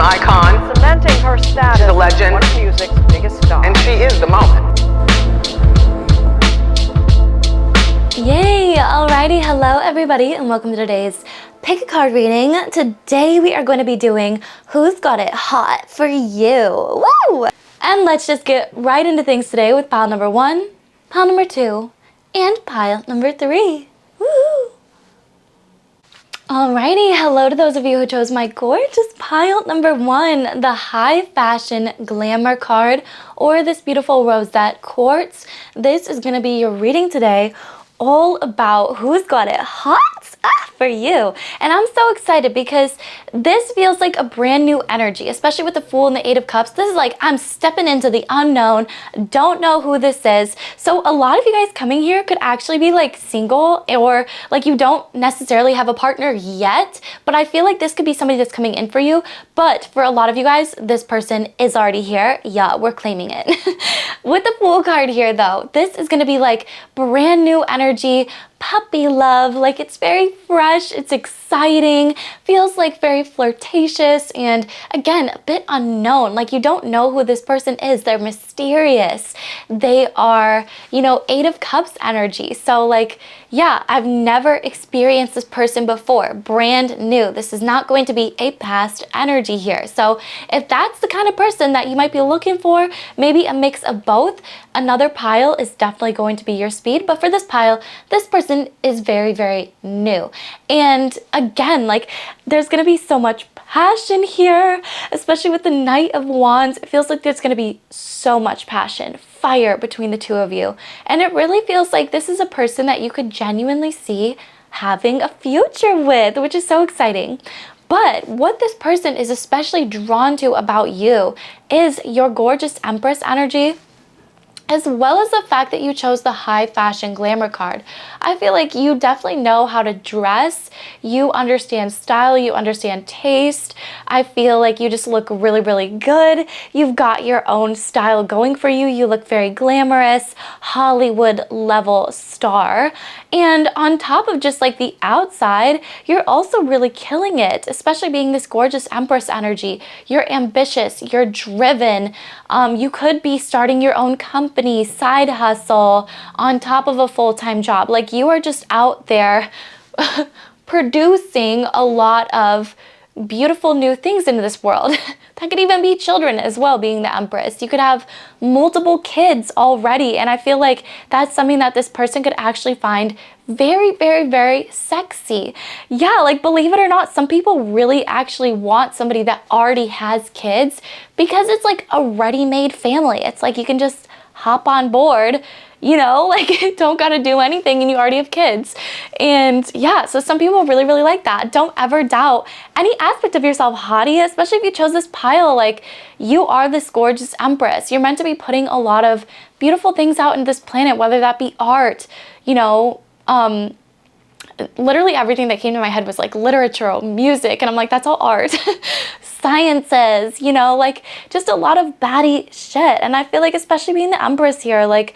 an icon. Cementing her status She's a legend. as one of music's biggest stars. And she is the moment. Yay! Alrighty, hello everybody and welcome to today's pick a card reading. Today we are going to be doing Who's Got It Hot for You. Woo! And let's just get right into things today with pile number 1, pile number 2, and pile number 3. Woo! Alrighty, hello to those of you who chose my gorgeous pile number 1, the high fashion glamour card, or this beautiful rosette quartz. This is going to be your reading today, all about who's got it hot for you. And I'm so excited because this feels like a brand new energy, especially with the Fool and the Eight of Cups. This is like I'm stepping into the unknown, don't know who this is. So a lot of you guys coming here could actually be like single, or like you don't necessarily have a partner yet, but I feel like this could be somebody that's coming in for you. But for a lot of you guys, this person is already here. Yeah, we're claiming it. With the Fool card here though, this is going to be like brand new energy, puppy love, like it's very fresh, it's exciting, feels like very flirtatious, and again, a bit unknown. Like you don't know who this person is. They're mysterious. They are, you know, Eight of Cups energy. So like, yeah, I've never experienced this person before. Brand new. This is not going to be a past energy here. So if that's the kind of person that you might be looking for, maybe a mix of both, another pile is definitely going to be your speed. But for this pile, this person is very, very new. And again, like there's going to be so much passion here, especially with the Knight of Wands. It feels like there's going to be so much passion, fire between the two of you. And it really feels like this is a person that you could genuinely see having a future with, which is so exciting. But what this person is especially drawn to about you is your gorgeous Empress energy, as well as the fact that you chose the high fashion glamour card. I feel like you definitely know how to dress, you understand style, you understand taste. I feel like you just look really, really good. You've got your own style going for you. You look very glamorous, Hollywood level star. And on top of just like the outside, you're also really killing it, especially being this gorgeous Empress energy. You're ambitious, you're driven. You could be starting your own company, side hustle, on top of a full-time job. Like you are just out there producing a lot of beautiful new things into this world. That could even be children as well, being the Empress. You could have multiple kids already, and I feel like that's something that this person could actually find very, very, very sexy. Yeah, like believe it or not, some people really actually want somebody that already has kids because it's like a ready-made family. It's like you can just hop on board, you know, like don't gotta do anything and you already have kids. And yeah, so some people really, really like that. Don't ever doubt any aspect of yourself, hottie, especially if you chose this pile. Like you are this gorgeous Empress. You're meant to be putting a lot of beautiful things out in this planet, whether that be art, you know, literally everything that came to my head was like literature, music, and I'm like, that's all art. Sciences, you know, like just a lot of baddie shit. And I feel like especially being the Empress here, like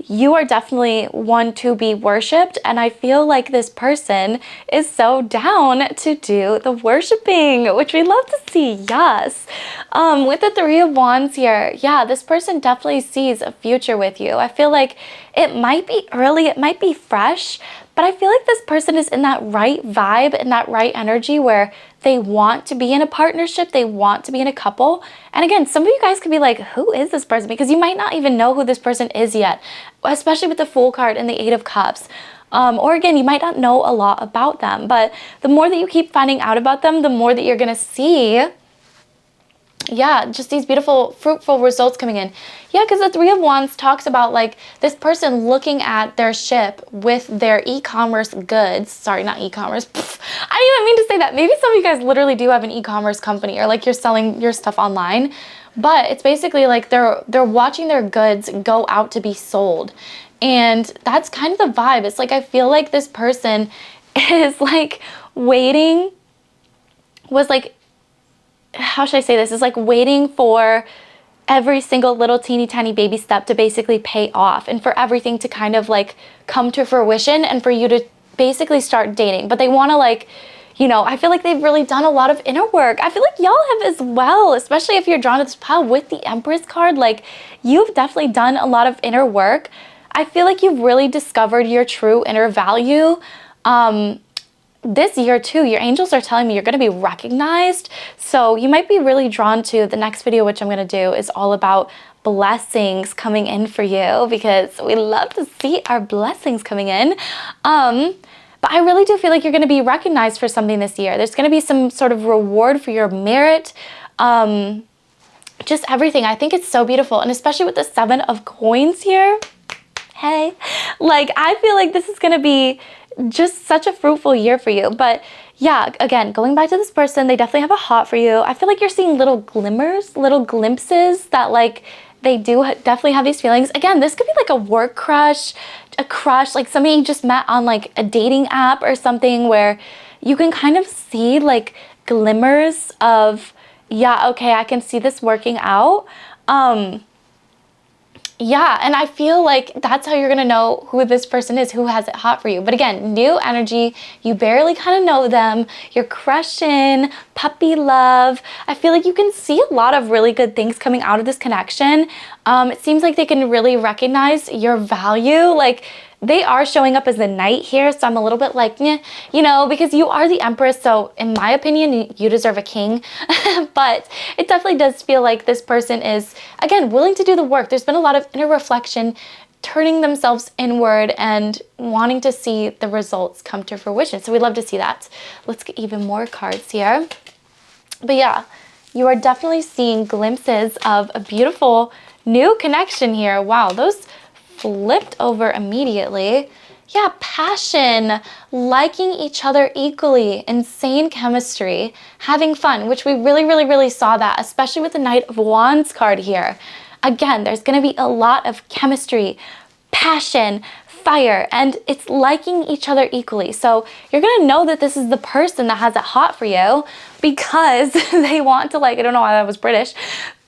you are definitely one to be worshipped, and I feel like this person is so down to do the worshiping, which we love to see. Yes. With the Three of Wands here, yeah, this person definitely sees a future with you. I feel like it might be early, it might be fresh, but I feel like this person is in that right vibe and that right energy where they want to be in a partnership, they want to be in a couple. And again, some of you guys could be like, who is this person? Because you might not even know who this person is yet, especially with the Fool card and the Eight of Cups. Or again, you might not know a lot about them, but the more that you keep finding out about them, the more that you're gonna see, yeah, just these beautiful, fruitful results coming in. Yeah, because the Three of Wands talks about like this person looking at their ship with their e-commerce goods. Sorry, not e-commerce. I didn't even mean to say that. Maybe some of you guys literally do have an e-commerce company, or like you're selling your stuff online. But it's basically like they're watching their goods go out to be sold. And that's kind of the vibe. It's like I feel like this person is like waiting, was like, how should I say this? It's like waiting for every single little teeny tiny baby step to basically pay off, and for everything to kind of like come to fruition and for you to basically start dating. But they want to like, you know, I feel like they've really done a lot of inner work. I feel like y'all have as well, especially if you're drawn to this pile with the Empress card. Like, you've definitely done a lot of inner work. I feel like you've really discovered your true inner value. This year too, your angels are telling me you're going to be recognized. So you might be really drawn to the next video, which I'm going to do is all about blessings coming in for you, because we love to see our blessings coming in. But I really do feel like you're going to be recognized for something this year. There's going to be some sort of reward for your merit. Just everything. I think it's so beautiful. And especially with the 7 of coins here. Hey, like, I feel like this is going to be just such a fruitful year for you. But yeah, again, going back to this person, they definitely have a hot for you. I feel like you're seeing little glimmers, little glimpses that, like, they do definitely have these feelings. Again, this could be like a work crush, a crush, like somebody you just met on like a dating app or something, where you can kind of see like glimmers of, yeah, okay, I can see this working out. Yeah, and I feel like that's how you're going to know who this person is, who has it hot for you. But again, new energy, you barely kind of know them, you're crushing, puppy love. I feel like you can see a lot of really good things coming out of this connection. It seems like they can really recognize your value. Like, they are showing up as the knight here, so I'm a little bit like, yeah, you know, because you are the Empress, so in my opinion, you deserve a king. But it definitely does feel like this person is, again, willing to do the work. There's been a lot of inner reflection, turning themselves inward and wanting to see the results come to fruition. So we'd love to see that. Let's get even more cards here. But yeah, you are definitely seeing glimpses of a beautiful new connection here. Wow, those flipped over immediately. Yeah, passion, liking each other equally, insane chemistry, having fun, which we really saw that, especially with the Knight of Wands card here. Again, there's going to be a lot of chemistry, passion, fire, and it's liking each other equally. So you're going to know that this is the person that has it hot for you, because they want to, like, I don't know why that was British,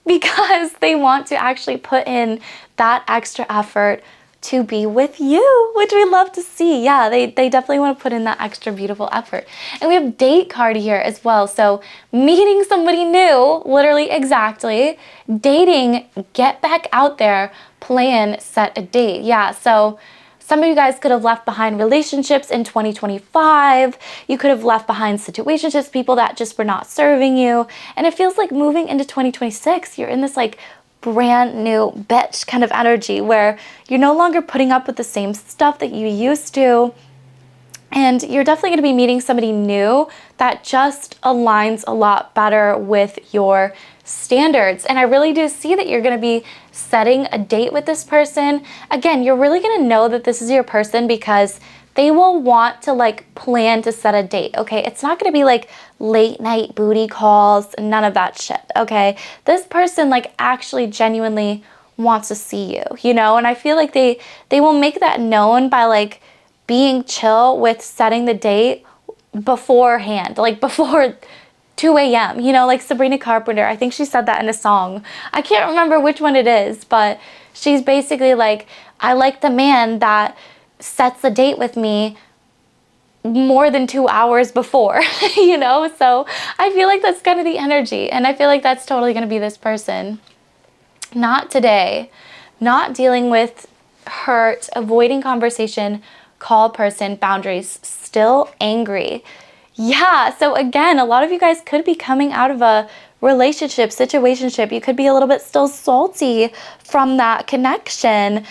because they want to actually put in that extra effort to be with you, which we love to see. Yeah, they definitely want to put in that extra beautiful effort. And we have date card here as well. So meeting somebody new, literally exactly. Dating, get back out there, plan, set a date. Yeah, so some of you guys could have left behind relationships in 2025. You could have left behind situationships, people that just were not serving you. And it feels like moving into 2026, you're in this like brand new bitch kind of energy where you're no longer putting up with the same stuff that you used to. And you're definitely going to be meeting somebody new that just aligns a lot better with your standards. And I really do see that you're going to be setting a date with this person. Again, you're really going to know that this is your person because they will want to like plan to set a date, okay? It's not going to be like late night booty calls, none of that shit, okay? This person like actually genuinely wants to see you, you know? And I feel like they will make that known by like being chill with setting the date beforehand, like before 2 a.m., you know, like Sabrina Carpenter. I think she said that in a song. I can't remember which one it is, but she's basically like, I like the man that sets the date with me more than 2 hours before, you know? So I feel like that's kind of the energy, and I feel like that's totally going to be this person. Not today. Not dealing with hurt, avoiding conversation, call person, boundaries, still angry. Yeah, so again, a lot of you guys could be coming out of a relationship, situationship. You could be a little bit still salty from that connection.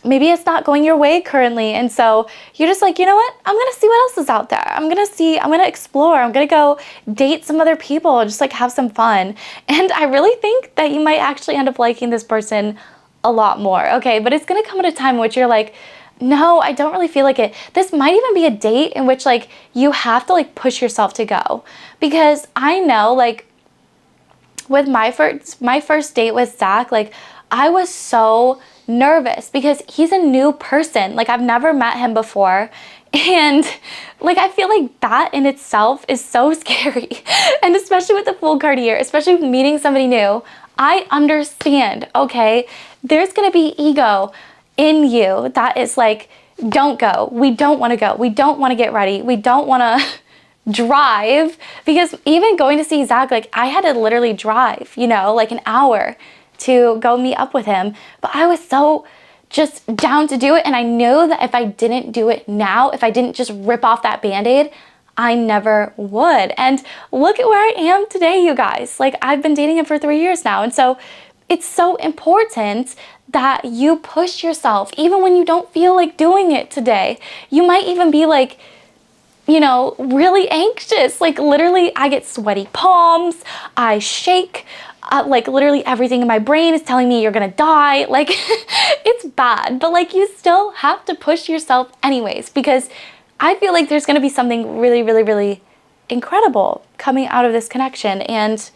Maybe it's not going your way currently. And so you're just like, you know what? I'm going to see what else is out there. I'm going to explore. I'm going to go date some other people, just like have some fun. And I really think that you might actually end up liking this person a lot more. Okay, but it's going to come at a time in which you're like, no, I don't really feel like it. This might even be a date in which like you have to like push yourself to go. Because I know like with my first date with Zach, like I was so nervous because he's a new person. Like I've never met him before. And like I feel like that in itself is so scary. And especially with the Fool card here, especially with meeting somebody new, I understand, okay? There's gonna be ego in you that is like, don't go. We don't want to go. We don't want to get ready. We don't want to drive, because even going to see Zach, like I had to literally drive, you know, like an hour to go meet up with him. But I was so just down to do it. And I know that if I didn't do it now, if I didn't just rip off that Band-Aid, I never would. And look at where I am today, you guys. Like I've been dating him for 3 years now. And so it's so important that you push yourself, even when you don't feel like doing it today. You might even be like, you know, really anxious. Like literally I get sweaty palms, I shake, like literally everything in my brain is telling me you're gonna die. Like it's bad, but like you still have to push yourself anyways, because I feel like there's gonna be something really, really, really incredible coming out of this connection, and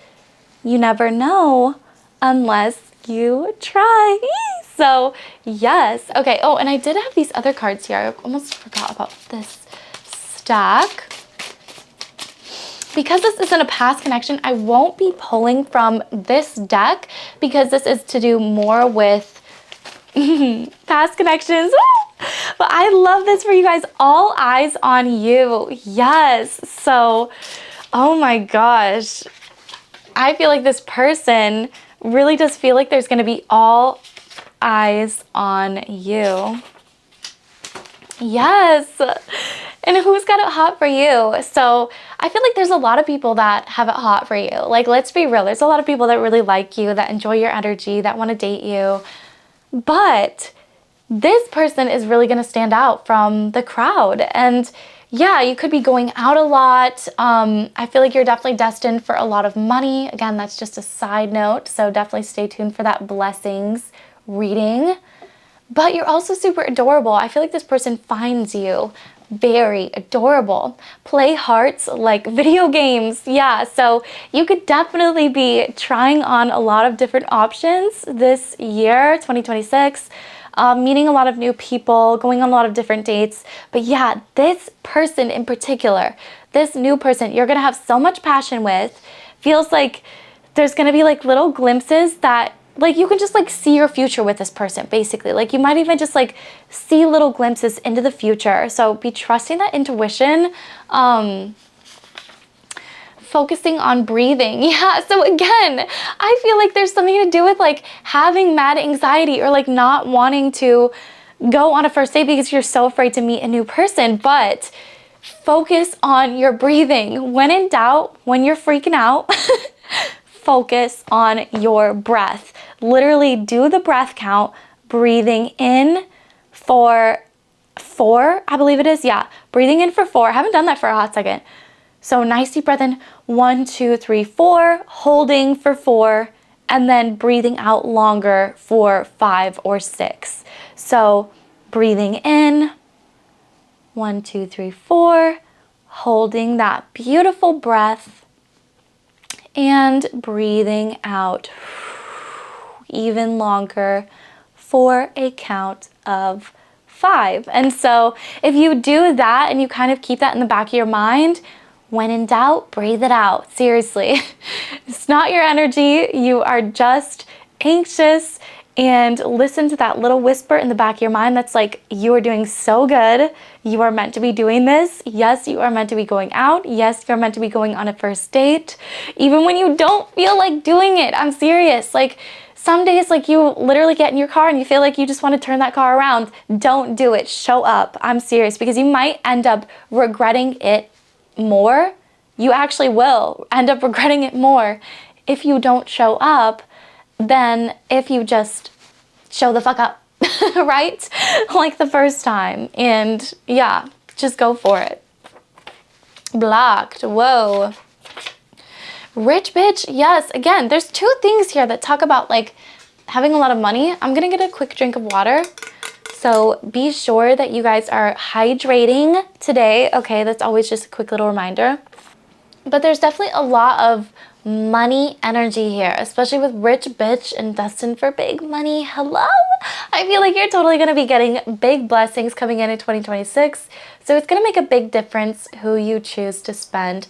you never know unless you try. So yes. Okay. Oh, and I did have these other cards here. I almost forgot about this stack. Because this isn't a past connection, I won't be pulling from this deck because this is to do more with past connections. But I love this for you guys. All eyes on you. Yes. So, oh my gosh. I feel like this person really does feel like there's going to be all eyes on you. Yes. And who's got it hot for you? So I feel like there's a lot of people that have it hot for you. Like, let's be real. There's a lot of people that really like you, that enjoy your energy, that want to date you. But this person is really going to stand out from the crowd. And yeah, you could be going out a lot. I feel like you're definitely destined for a lot of money. Again, that's just a side note. So definitely stay tuned for that blessings reading. But you're also super adorable. I feel like this person finds you very adorable. Play hearts like video games. Yeah, so you could definitely be trying on a lot of different options this year, 2026. Meeting a lot of new people, going on a lot of different dates. But yeah, this person in particular, this new person, you're gonna have so much passion with. Feels like there's gonna be like little glimpses that like you can just like see your future with this person, basically. Like you might even just like see little glimpses into the future. So be trusting that intuition. Focusing on breathing. Yeah, so again, I feel like there's something to do with like having mad anxiety or like not wanting to go on a first date because you're so afraid to meet a new person. But focus on your breathing. When in doubt, when you're freaking out, focus on your breath. Literally do the breath count, breathing in for 4, I believe it is. Yeah, breathing in for 4. I haven't done that for a hot second. So nice deep breath in, 1, 2, 3, 4, holding for 4, and then breathing out longer for 5 or 6. So breathing in, 1, 2, 3, 4, holding that beautiful breath, and breathing out even longer for a count of 5. And so if you do that and you kind of keep that in the back of your mind, when in doubt, breathe it out. Seriously, it's not your energy. You are just anxious, and listen to that little whisper in the back of your mind that's like, you are doing so good. You are meant to be doing this. Yes, you are meant to be going out. Yes, you're meant to be going on a first date. Even when you don't feel like doing it, I'm serious. Like some days, like you literally get in your car and you feel like you just want to turn that car around. Don't do it. Show up. I'm serious, because you might end up regretting it more. You actually will end up regretting it more if you don't show up than if you just show the fuck up, right? Like the first time. And yeah, just go for it. Blocked. Whoa. Rich bitch. Yes. Again, there's 2 things here that talk about like having a lot of money. I'm gonna get a quick drink of water. So be sure that you guys are hydrating today. Okay, that's always just a quick little reminder. But there's definitely a lot of money energy here, especially with rich bitch and destined for big money. Hello? I feel like you're totally going to be getting big blessings coming in 2026. So it's going to make a big difference who you choose to spend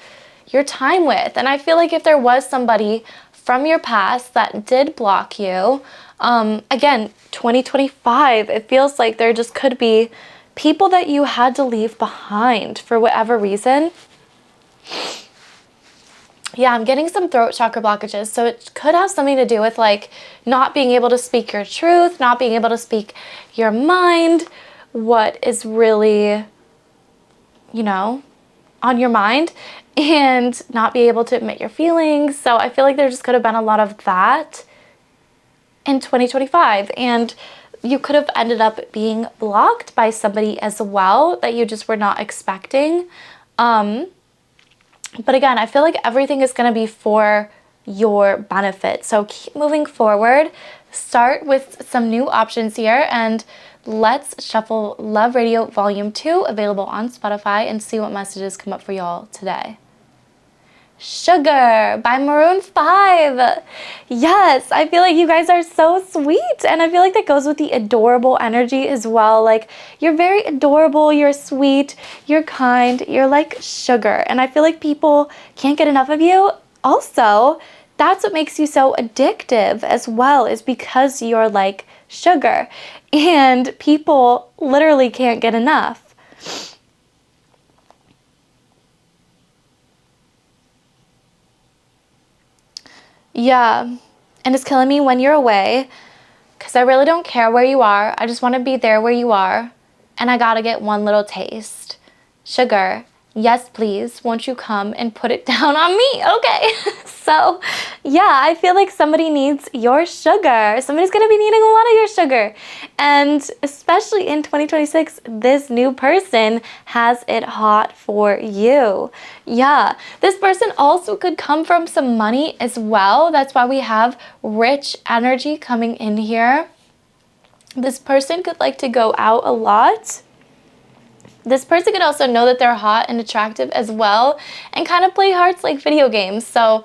your time with. And I feel like if there was somebody from your past that did block you, again, 2025, it feels like there just could be people that you had to leave behind for whatever reason. Yeah, I'm getting some throat chakra blockages. So it could have something to do with like not being able to speak your truth, not being able to speak your mind, what is really, you know, on your mind, and not be able to admit your feelings. So I feel like there just could have been a lot of that in 2025. And you could have ended up being blocked by somebody as well that you just were not expecting. But again, I feel like everything is going to be for your benefit. So keep moving forward. Start with some new options here, and let's shuffle Love Radio Volume 2, available on Spotify, and see what messages come up for y'all today. Sugar by Maroon 5. Yes, I feel like you guys are so sweet, and I feel like that goes with the adorable energy as well. Like, you're very adorable, you're sweet, you're kind, you're like sugar, and I feel like people can't get enough of you. Also, that's what makes you so addictive as well, is because you're like sugar, and people literally can't get enough. Yeah, and it's killing me when you're away, because I really don't care where you are. I just want to be there where you are, and I gotta get one little taste. Sugar, yes please, won't you come and put it down on me? Okay. So yeah, I feel like somebody needs your sugar. Somebody's gonna be needing a lot of your sugar, and especially in 2026, this new person has it hot for you. Yeah, this person also could come from some money as well. That's why we have rich energy coming in here. This person could like to go out a lot. This person could also know that they're hot and attractive as well, and kind of play hearts like video games. So,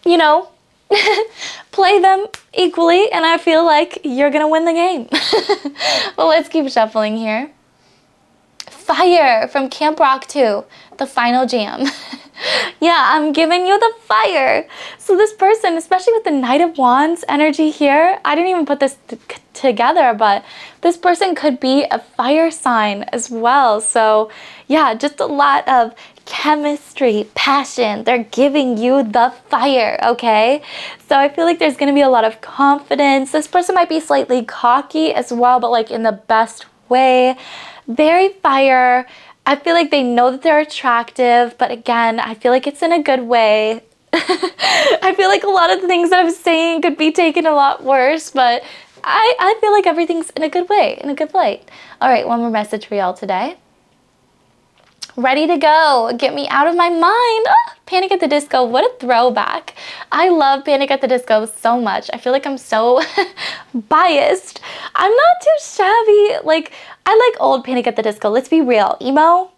you know, play them equally, and I feel like you're gonna win the game. Well, let's keep shuffling here. Fire from Camp Rock 2, the final jam. Yeah, I'm giving you the fire. So this person, especially with the Knight of Wands energy here, I didn't even put this together, but this person could be a fire sign as well. So yeah, just a lot of chemistry, passion. They're giving you the fire, okay? So I feel like there's going to be a lot of confidence. This person might be slightly cocky as well, but like in the best way. Very fire. I feel like they know that they're attractive, but again, I feel like it's in a good way. I feel like a lot of the things that I'm saying could be taken a lot worse, but I feel like everything's in a good way, in a good light. All right, one more message for y'all today. Ready to go. Get me out of my mind. Oh, Panic at the Disco, what a throwback. I love Panic at the Disco so much. I feel like I'm so biased. I'm not too shabby. Like, I like old Panic at the Disco. Let's be real. Emo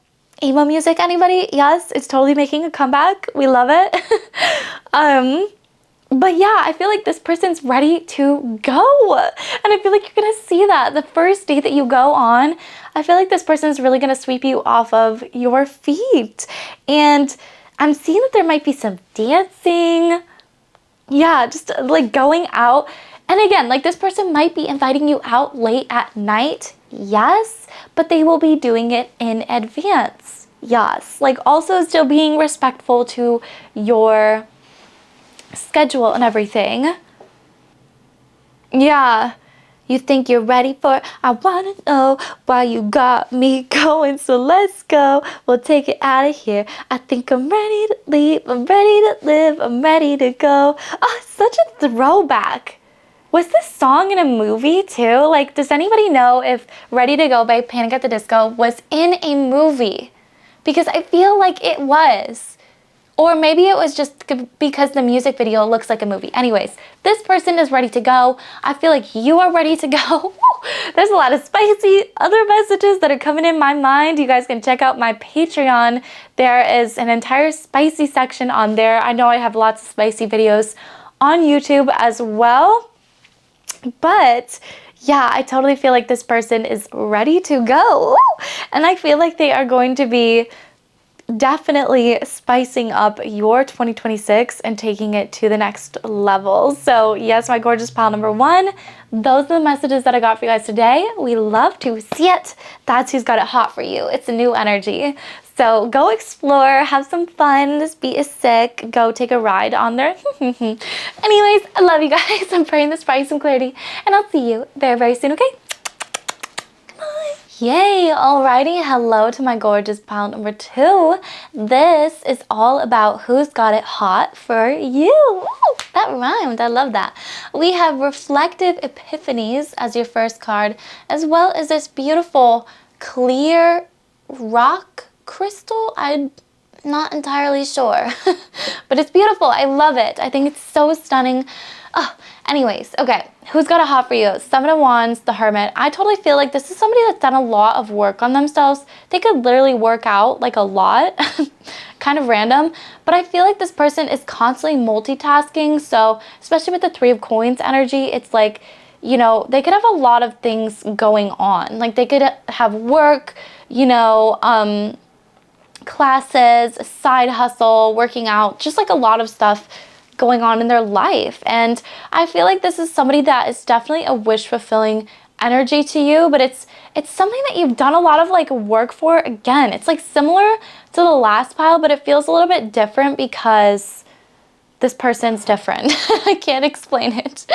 music, anybody? Yes, it's totally making a comeback. We love it. But yeah, I feel like this person's ready to go. And I feel like you're going to see that the first date that you go on. I feel like this person is really going to sweep you off of your feet. And I'm seeing that there might be some dancing. Yeah, just like going out. And again, like this person might be inviting you out late at night. Yes, but they will be doing it in advance. Yes, like also still being respectful to your schedule and everything. Yeah, you think you're ready for it? I wanna know why you got me going, so let's go. We'll take it out of here. I think I'm ready to leave, I'm ready to live, I'm ready to go. Oh, such a throwback. Was this song in a movie too? Like, does anybody know if Ready to Go by Panic at the Disco was in a movie? Because I feel like it was. Or maybe it was just because the music video looks like a movie. Anyways, this person is ready to go. I feel like you are ready to go. There's a lot of spicy other messages that are coming in my mind. You guys can check out my Patreon. There is an entire spicy section on there. I know I have lots of spicy videos on YouTube as well. But yeah, I totally feel like this person is ready to go. And I feel like they are going to be definitely spicing up your 2026 and taking it to the next level. So yes, my gorgeous pile number one, those are the messages that I got for you guys today. We love to see it. That's who's got it hot for you. It's a new energy. So go explore, have some fun. This beat is sick. Go take a ride on there. Anyways, I love you guys. I'm praying this brought you some clarity, and I'll see you very, very soon, okay? Yay! Alrighty, hello to my gorgeous pile number 2. This is all about who's got it hot for you. Ooh, that rhymed, I love that. We have Reflective Epiphanies as your first card, as well as this beautiful clear rock crystal. I'm not entirely sure, but it's beautiful. I love it. I think it's so stunning. Oh, anyways, okay, who's got it hot for you? Seven of Wands, the Hermit. I totally feel like this is somebody that's done a lot of work on themselves. They could literally work out like a lot, kind of random, but I feel like this person is constantly multitasking. So especially with the Three of Coins energy, it's like, you know, they could have a lot of things going on. Like they could have work, you know, classes, a side hustle, working out, just like a lot of stuff going on in their life. And I feel like this is somebody that is definitely a wish-fulfilling energy to you, but it's something that you've done a lot of like work for. Again, it's like similar to the last pile, but it feels a little bit different because this person's different. I can't explain it.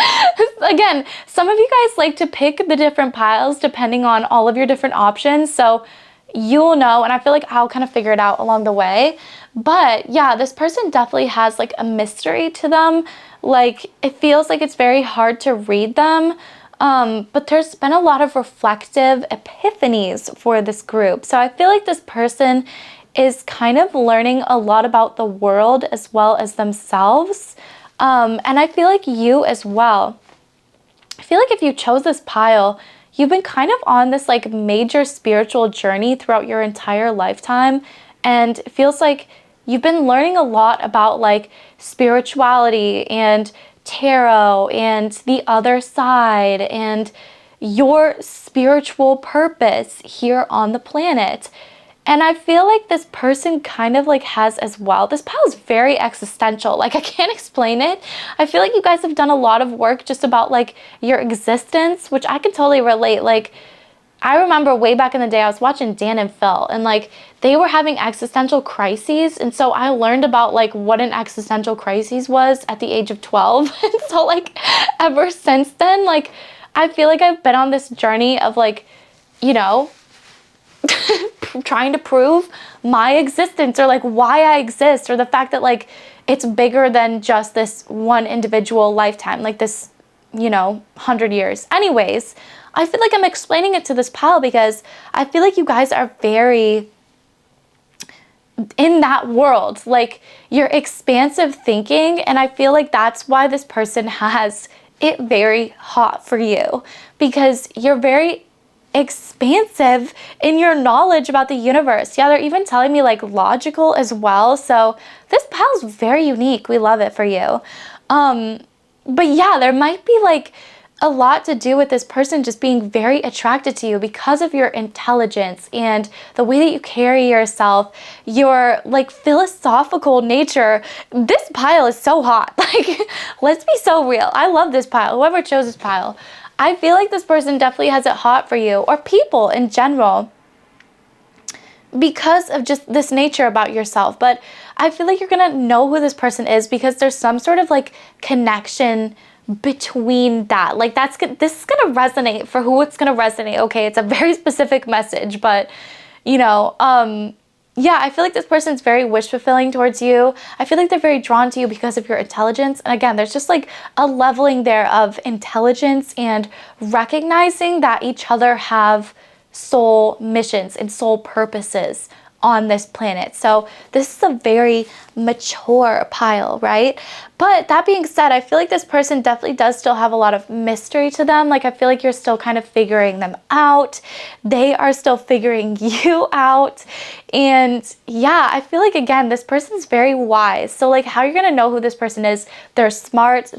Again, some of you guys like to pick the different piles depending on all of your different options, so you'll know, and I feel like I'll kind of figure it out along the way. But yeah, this person definitely has like a mystery to them. Like it feels like it's very hard to read them. But there's been a lot of reflective epiphanies for this group. So I feel like this person is kind of learning a lot about the world as well as themselves. And I feel like you as well. I feel like if you chose this pile, you've been kind of on this like major spiritual journey throughout your entire lifetime, and it feels like you've been learning a lot about like spirituality and tarot and the other side and your spiritual purpose here on the planet. And I feel like this person kind of like has as well. This pile is very existential. Like I can't explain it. I feel like you guys have done a lot of work just about like your existence, which I can totally relate. Like I remember way back in the day, I was watching Dan and Phil, and like they were having existential crises. And so I learned about like what an existential crisis was at the age of 12. And so like ever since then, like I feel like I've been on this journey of like, you know, trying to prove my existence, or like why I exist, or the fact that like it's bigger than just this one individual lifetime, like this, you know, 100 years. Anyways, I feel like I'm explaining it to this pile because I feel like you guys are very in that world, like you're expansive thinking, and I feel like that's why this person has it very hot for you, because you're very expansive in your knowledge about the universe. Yeah, they're even telling me like logical as well. So this pile's very unique. We love it for you. But yeah, there might be like a lot to do with this person just being very attracted to you because of your intelligence and the way that you carry yourself, your like philosophical nature. This pile is so hot. Like, let's be so real. I love this pile. Whoever chose this pile, I feel like this person definitely has it hot for you, or people in general, because of just this nature about yourself. But I feel like you're gonna know who this person is because there's some sort of like connection between that. Like this is gonna resonate for who it's gonna resonate. Okay, it's a very specific message, but you know, yeah, I feel like this person's very wish fulfilling towards you. I feel like they're very drawn to you because of your intelligence. And again, there's just like a leveling there of intelligence and recognizing that each other have soul missions and soul purposes on this planet. So this is a very mature pile, right? But that being said, I feel like this person definitely does still have a lot of mystery to them. Like I feel like you're still kind of figuring them out. They are still figuring you out. And yeah, I feel like again, this person's very wise. So like how you're gonna know who this person is, they're smart.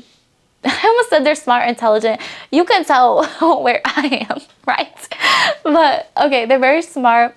I almost said they're smart, intelligent. You can tell where I am, right? But okay, they're very smart.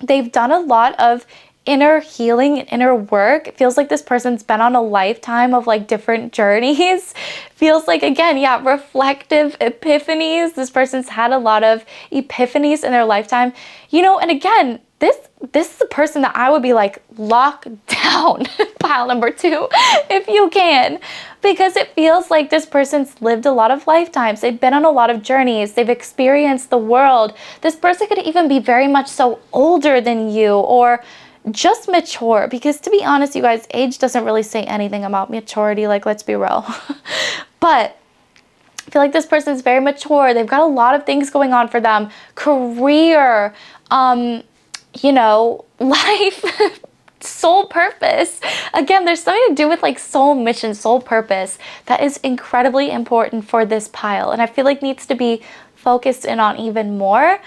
They've done a lot of inner healing and inner work. It feels like this person's been on a lifetime of like different journeys. Feels like, again, yeah, reflective epiphanies. This person's had a lot of epiphanies in their lifetime. You know, and again, this is the person that I would be like, lock down pile number 2 if you can, because it feels like this person's lived a lot of lifetimes. They've been on a lot of journeys. They've experienced the world. This person could even be very much so older than you, or just mature, because to be honest, you guys, age doesn't really say anything about maturity. Like, let's be real. But I feel like this person's very mature. They've got a lot of things going on for them. Career, you know, life, soul purpose. Again, there's something to do with like soul mission, soul purpose that is incredibly important for this pile. And I feel like needs to be focused in on even more.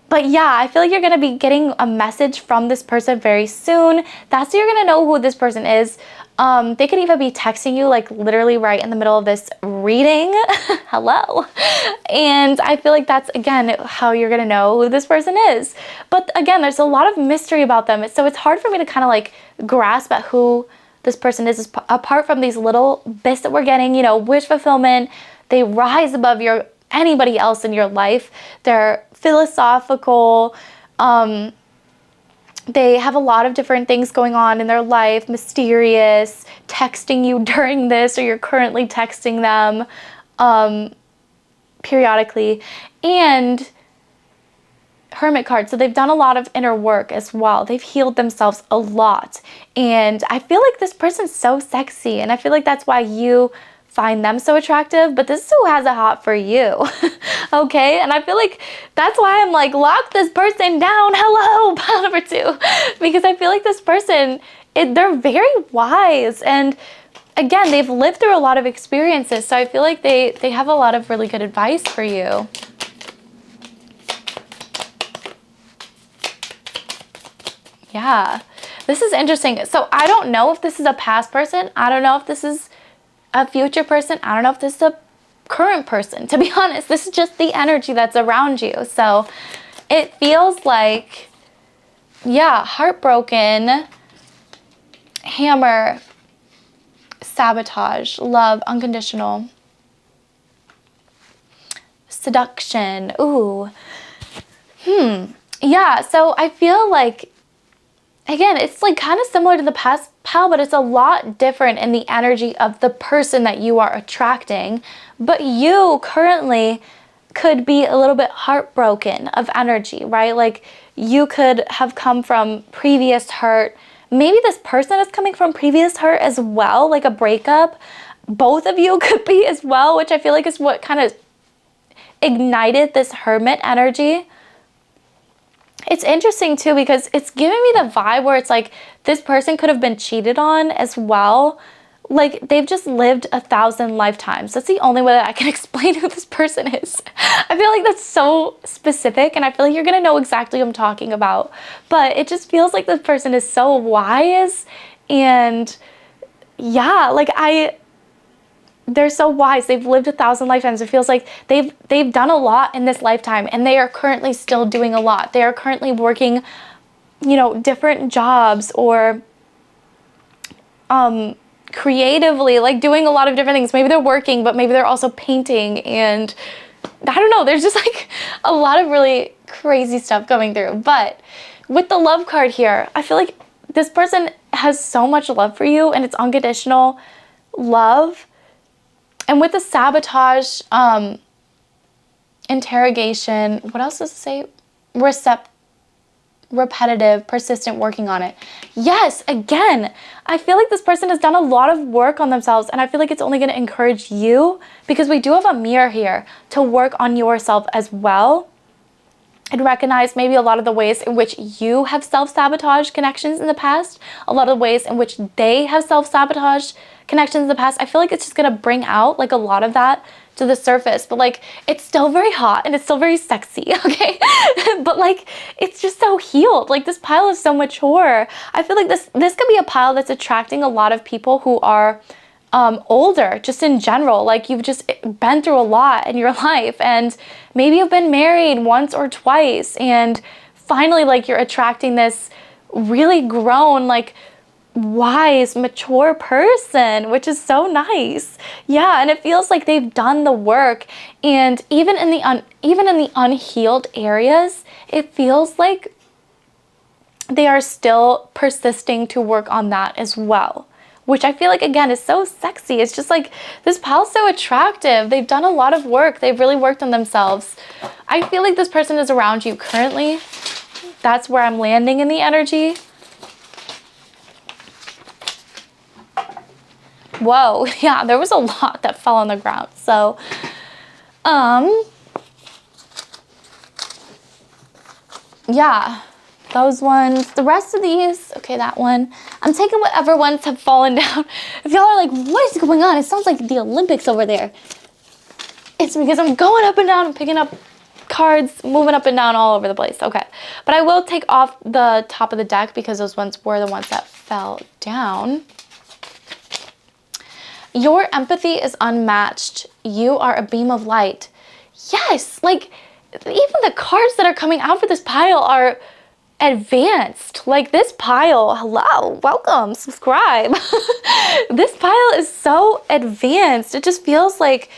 But yeah, I feel like you're going to be getting a message from this person very soon. That's how you're going to know who this person is. They could even be texting you like literally right in the middle of this reading. Hello. And I feel like that's, again, how you're going to know who this person is. But again, there's a lot of mystery about them. So it's hard for me to kind of like grasp at who this person is apart from these little bits that we're getting, you know, wish fulfillment. They rise above anybody else in your life. They're philosophical. They have a lot of different things going on in their life, mysterious, texting you during this, or you're currently texting them periodically. And Hermit card. So they've done a lot of inner work as well. They've healed themselves a lot. And I feel like this person's so sexy. And I feel like that's why you find them so attractive, but this is who has a hot for you. Okay, and I feel like that's why I'm like, lock this person down. Hello, pile number 2, because I feel like this person, they're very wise, and again, they've lived through a lot of experiences, so I feel like they have a lot of really good advice for you. Yeah, this is interesting. So I don't know if this is a past person. I don't know if this is a future person. I don't know if this is a current person. To be honest, this is just the energy that's around you. So it feels like, yeah, heartbroken, Hammer, sabotage, love, unconditional, seduction. Ooh. Yeah, so I feel like, again, it's like kind of similar to the past pal, but it's a lot different in the energy of the person that you are attracting. But you currently could be a little bit heartbroken of energy, right? Like you could have come from previous hurt. Maybe this person is coming from previous hurt as well, like a breakup. Both of you could be as well, which I feel like is what kind of ignited this hermit energy. It's interesting too because it's giving me the vibe where it's like this person could have been cheated on as well. Like they've just lived 1,000 lifetimes. That's the only way that I can explain who this person is. I feel like that's so specific and I feel like you're gonna know exactly what I'm talking about. But it just feels like this person is so wise and yeah, like they're so wise. They've lived 1,000 lifetimes. It feels like they've done a lot in this lifetime and they are currently still doing a lot. They are currently working, you know, different jobs or creatively, like doing a lot of different things. Maybe they're working, but maybe they're also painting and I don't know. There's just like a lot of really crazy stuff going through. But with the love card here, I feel like this person has so much love for you and it's unconditional love. And with the sabotage, interrogation, what else does it say? Repetitive, persistent, working on it. Yes, again, I feel like this person has done a lot of work on themselves and I feel like it's only going to encourage you because we do have a mirror here to work on yourself as well and recognize maybe a lot of the ways in which you have self-sabotaged connections in the past, a lot of the ways in which they have self-sabotaged connections in the past. I feel like it's just gonna bring out like a lot of that to the surface, but like it's still very hot and it's still very sexy, okay? But like it's just so healed. Like this pile is so mature. I feel like this could be a pile that's attracting a lot of people who are older, just in general. Like you've just been through a lot in your life and maybe you've been married once or twice and finally like you're attracting this really grown, like wise, mature person, which is so nice. Yeah, and it feels like they've done the work and even in the unhealed areas, it feels like they are still persisting to work on that as well, which I feel like, again, is so sexy. It's just like, this pile's so attractive. They've done a lot of work. They've really worked on themselves. I feel like this person is around you currently. That's where I'm landing in the energy. Whoa, yeah, there was a lot that fell on the ground. So, yeah, those ones. The rest of these, okay, that one. I'm taking whatever ones have fallen down. If y'all are like, what is going on? It sounds like the Olympics over there. It's because I'm going up and down and picking up cards, moving up and down all over the place. Okay, but I will take off the top of the deck because those ones were the ones that fell down. Your empathy is unmatched. You are a beam of light. Yes, like even the cards that are coming out for this pile are advanced. Like this pile, hello, welcome, subscribe. This pile is so advanced. It just feels like,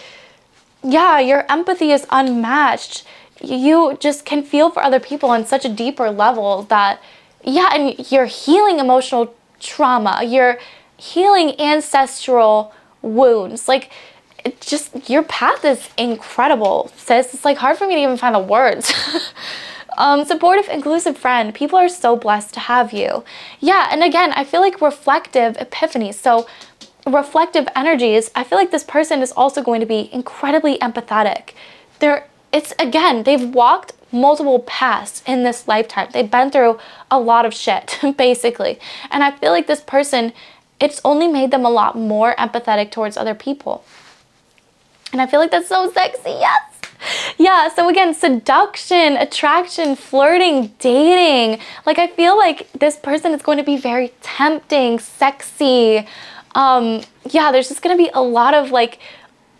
yeah, your empathy is unmatched. You just can feel for other people on such a deeper level that, yeah, and you're healing emotional trauma. You're healing ancestral wounds. Like, it just, your path is incredible, sis. It's like hard for me to even find the words. Supportive, inclusive friend. People are so blessed to have you. Yeah, and again, I feel like reflective epiphanies. So reflective energies, I feel like this person is also going to be incredibly empathetic. Again, they've walked multiple paths in this lifetime. They've been through a lot of shit, basically. And I feel like this person, it's only made them a lot more empathetic towards other people. And I feel like that's so sexy, yes. Yeah, so again, seduction, attraction, flirting, dating. Like, I feel like this person is going to be very tempting, sexy. Yeah, there's just going to be a lot of like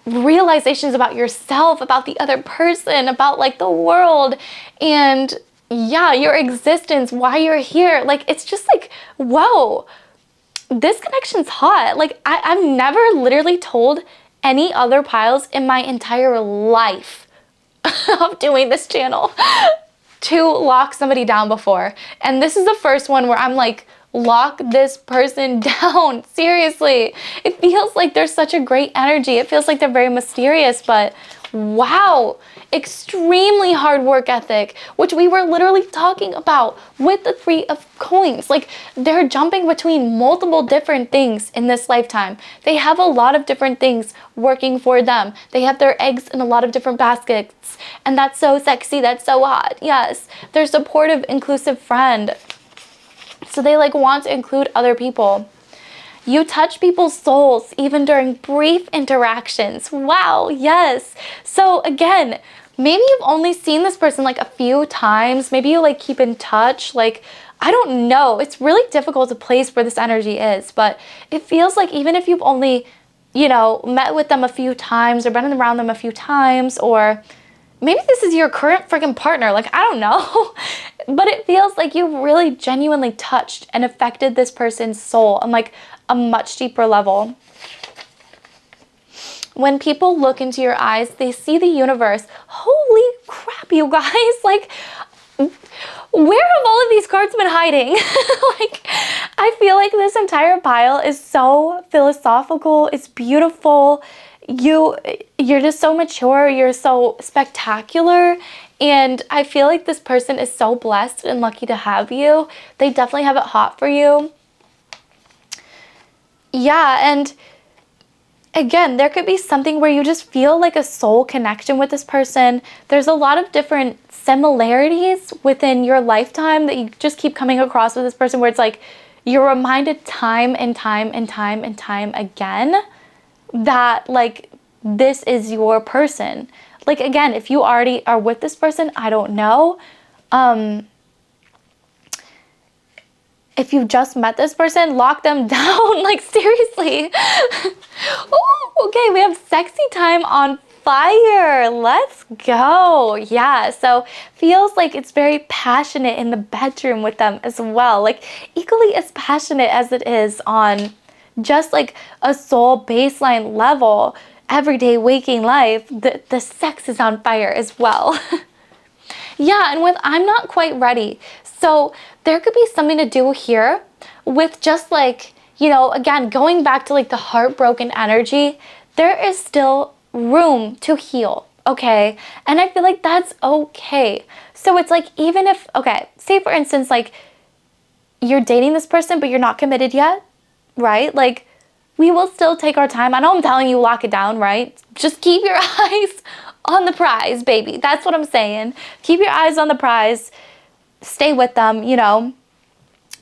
realizations about yourself, about the other person, about like the world, and yeah, your existence, why you're here. Like, it's just like, whoa, this connection's hot. Like, I've never literally told any other piles in my entire life of doing this channel to lock somebody down before. And this is the first one where I'm like, lock this person down. Seriously. It feels like there's such a great energy. It feels like they're very mysterious, but wow, extremely hard work ethic, which we were literally talking about with the Three of Coins. Like, they're jumping between multiple different things in this lifetime. They have a lot of different things working for them. They have their eggs in a lot of different baskets, and that's so sexy. That's so hot. Yes, they're supportive, inclusive friend. So they like want to include other people. You touch people's souls even during brief interactions. Wow, yes. So again, maybe you've only seen this person like a few times. Maybe you like keep in touch. Like, I don't know. It's really difficult to place where this energy is, but it feels like even if you've only, you know, met with them a few times or been around them a few times, or maybe this is your current freaking partner. Like, I don't know. But it feels like you've really genuinely touched and affected this person's soul on like a much deeper level. When people look into your eyes, they see the universe. Holy crap, you guys. Like, where have all of these cards been hiding? Like, I feel like this entire pile is so philosophical. It's beautiful. You're just so mature. You're so spectacular. And I feel like this person is so blessed and lucky to have you. They definitely have it hot for you. Yeah, and again, there could be something where you just feel like a soul connection with this person. There's a lot of different similarities within your lifetime that you just keep coming across with this person, where it's like you're reminded time and time and time and time again that like this is your person. Like, again, if you already are with this person, I don't know. If you just met this person, lock them down. Like, seriously. Ooh, okay, we have sexy time on fire. Let's go. Yeah, so feels like it's very passionate in the bedroom with them as well. Like, equally as passionate as it is on just like a soul baseline level, everyday waking life, the sex is on fire as well. Yeah, and with I'm not quite ready, So there could be something to do here with just like, you know, again, going back to like the heartbroken energy, there is still room to heal, okay? And I feel like that's okay. So it's like, even if, okay, say for instance, like you're dating this person, but you're not committed yet, right? Like, we will still take our time. I know I'm telling you, lock it down, right? Just keep your eyes on the prize, baby. That's what I'm saying. Keep your eyes on the prize. Stay with them, you know.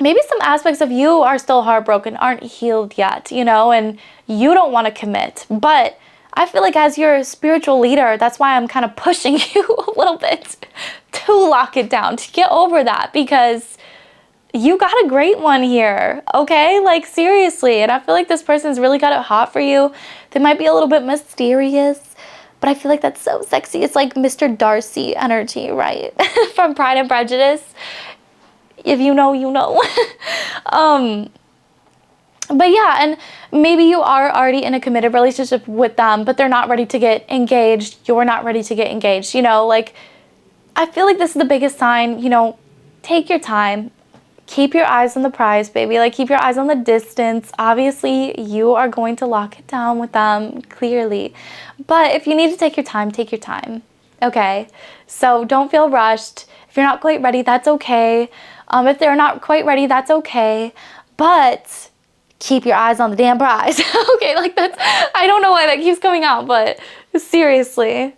Maybe some aspects of you are still heartbroken, aren't healed yet, you know, and you don't want to commit. But I feel like as your spiritual leader, that's why I'm kind of pushing you a little bit to lock it down, to get over that, because you got a great one here, okay? Like, seriously. And I feel like this person's really got it hot for you. They might be a little bit mysterious, but I feel like that's so sexy. It's like Mr. Darcy energy, right? From Pride and Prejudice. If you know, you know. But yeah, and maybe you are already in a committed relationship with them, but they're not ready to get engaged. You're not ready to get engaged, you know? Like, I feel like this is the biggest sign, you know, take your time. Keep your eyes on the prize, baby. Like, keep your eyes on the distance. Obviously, you are going to lock it down with them, clearly. But if you need to take your time, take your time, okay? So don't feel rushed. If you're not quite ready, that's okay. If they're not quite ready, that's okay. But keep your eyes on the damn prize, okay? Like, that's, I don't know why that keeps coming out, but seriously,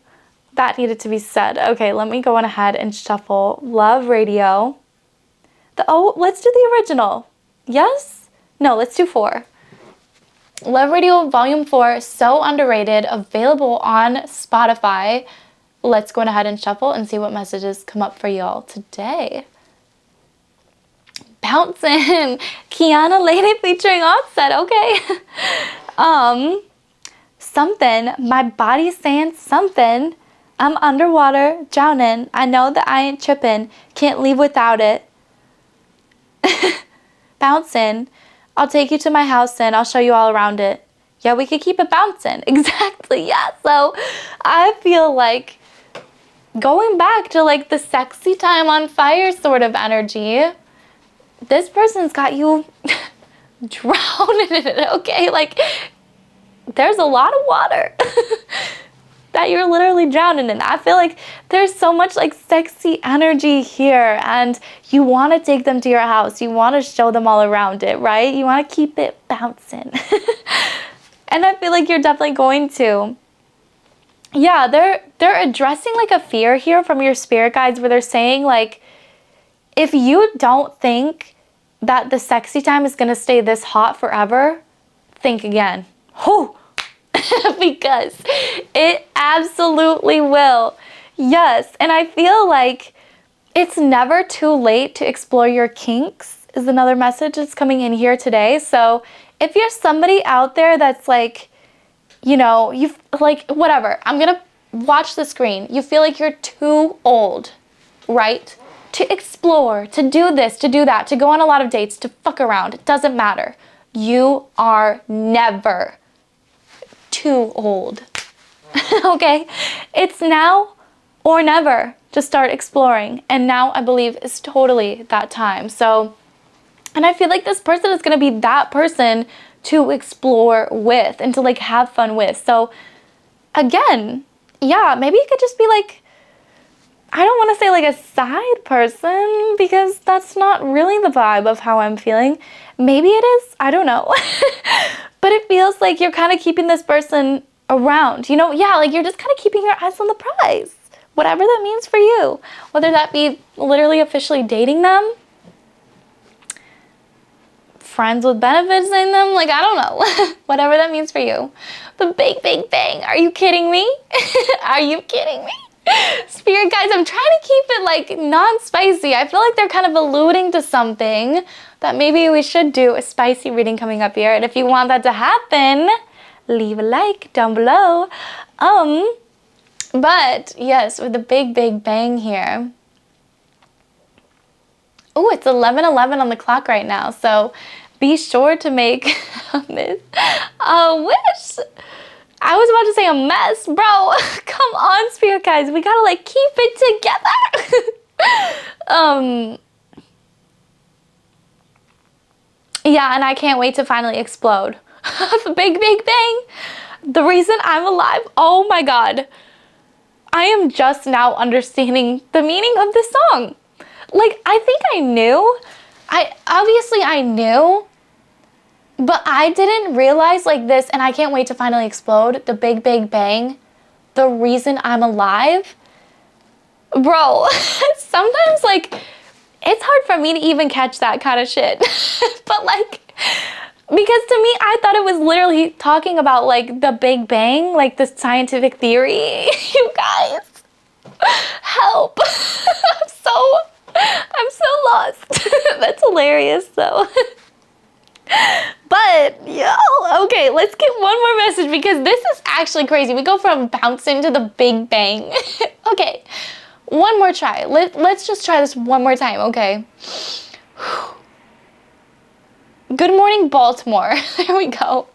that needed to be said. Okay, let me go on ahead and shuffle Love Radio. Oh, let's do the original. Yes? No, let's do 4. Love Radio Volume 4, so underrated, available on Spotify. Let's go ahead and shuffle and see what messages come up for y'all today. Bouncing. Kiana Lady featuring Offset, okay. Something. My body's saying something. I'm underwater, drowning. I know that I ain't tripping. Can't leave without it. Bouncing. I'll take you to my house and I'll show you all around it. Yeah, we could keep it bouncing. Exactly, yeah. So I feel like going back to like the sexy time on fire sort of energy, this person's got you drowning in it, okay? Like, there's a lot of water that you're literally drowning in. I feel like there's so much like sexy energy here, and you want to take them to your house. You want to show them all around it, right? You want to keep it bouncing. And I feel like you're definitely going to. Yeah, they're addressing like a fear here from your spirit guides, where they're saying like, if you don't think that the sexy time is going to stay this hot forever, think again. Oh, because it absolutely will. Yes, and I feel like it's never too late to explore your kinks is another message that's coming in here today. So if you're somebody out there that's like, you know, you like, whatever, I'm going to watch the screen. You feel like you're too old, right? To explore, to do this, to do that, to go on a lot of dates, to fuck around. It doesn't matter. You are never too old. Okay? It's now or never to start exploring. And now I believe is totally that time. So, and I feel like this person is going to be that person to explore with and to like have fun with. So again, yeah, maybe you could just be like, I don't want to say like a side person, because that's not really the vibe of how I'm feeling. Maybe it is, I don't know. But it feels like you're kind of keeping this person around, you know? Yeah, like you're just kind of keeping your eyes on the prize, whatever that means for you. Whether that be literally officially dating them, friends with benefits in them, like, I don't know. Whatever that means for you. The big, big bang. Are you kidding me? Are you kidding me? Spirit guides, I'm trying to keep it like non-spicy. I feel like they're kind of alluding to something that maybe we should do a spicy reading coming up here. And if you want that to happen, leave a like down below. But yes, with the big, big bang here. Oh, it's 11:11 on the clock right now. So be sure to make a wish. I was about to say a mess, bro. Come on, spirit guides. We gotta like keep it together. Yeah, and I can't wait to finally explode. The big, big bang. The reason I'm alive. Oh my God. I am just now understanding the meaning of this song. Like, I think I knew. Obviously I knew, but I didn't realize like this, and I can't wait to finally explode. The big, big bang. The reason I'm alive. Bro, sometimes like it's hard for me to even catch that kind of shit. But like, because to me, I thought it was literally talking about like the Big Bang, like the scientific theory. You guys, help. I'm so lost. That's hilarious though. But yo, okay, let's get one more message because this is actually crazy. We go from bouncing to the Big Bang. Okay, one more try. Let's just try this one more time, okay? Good morning, Baltimore. There we go.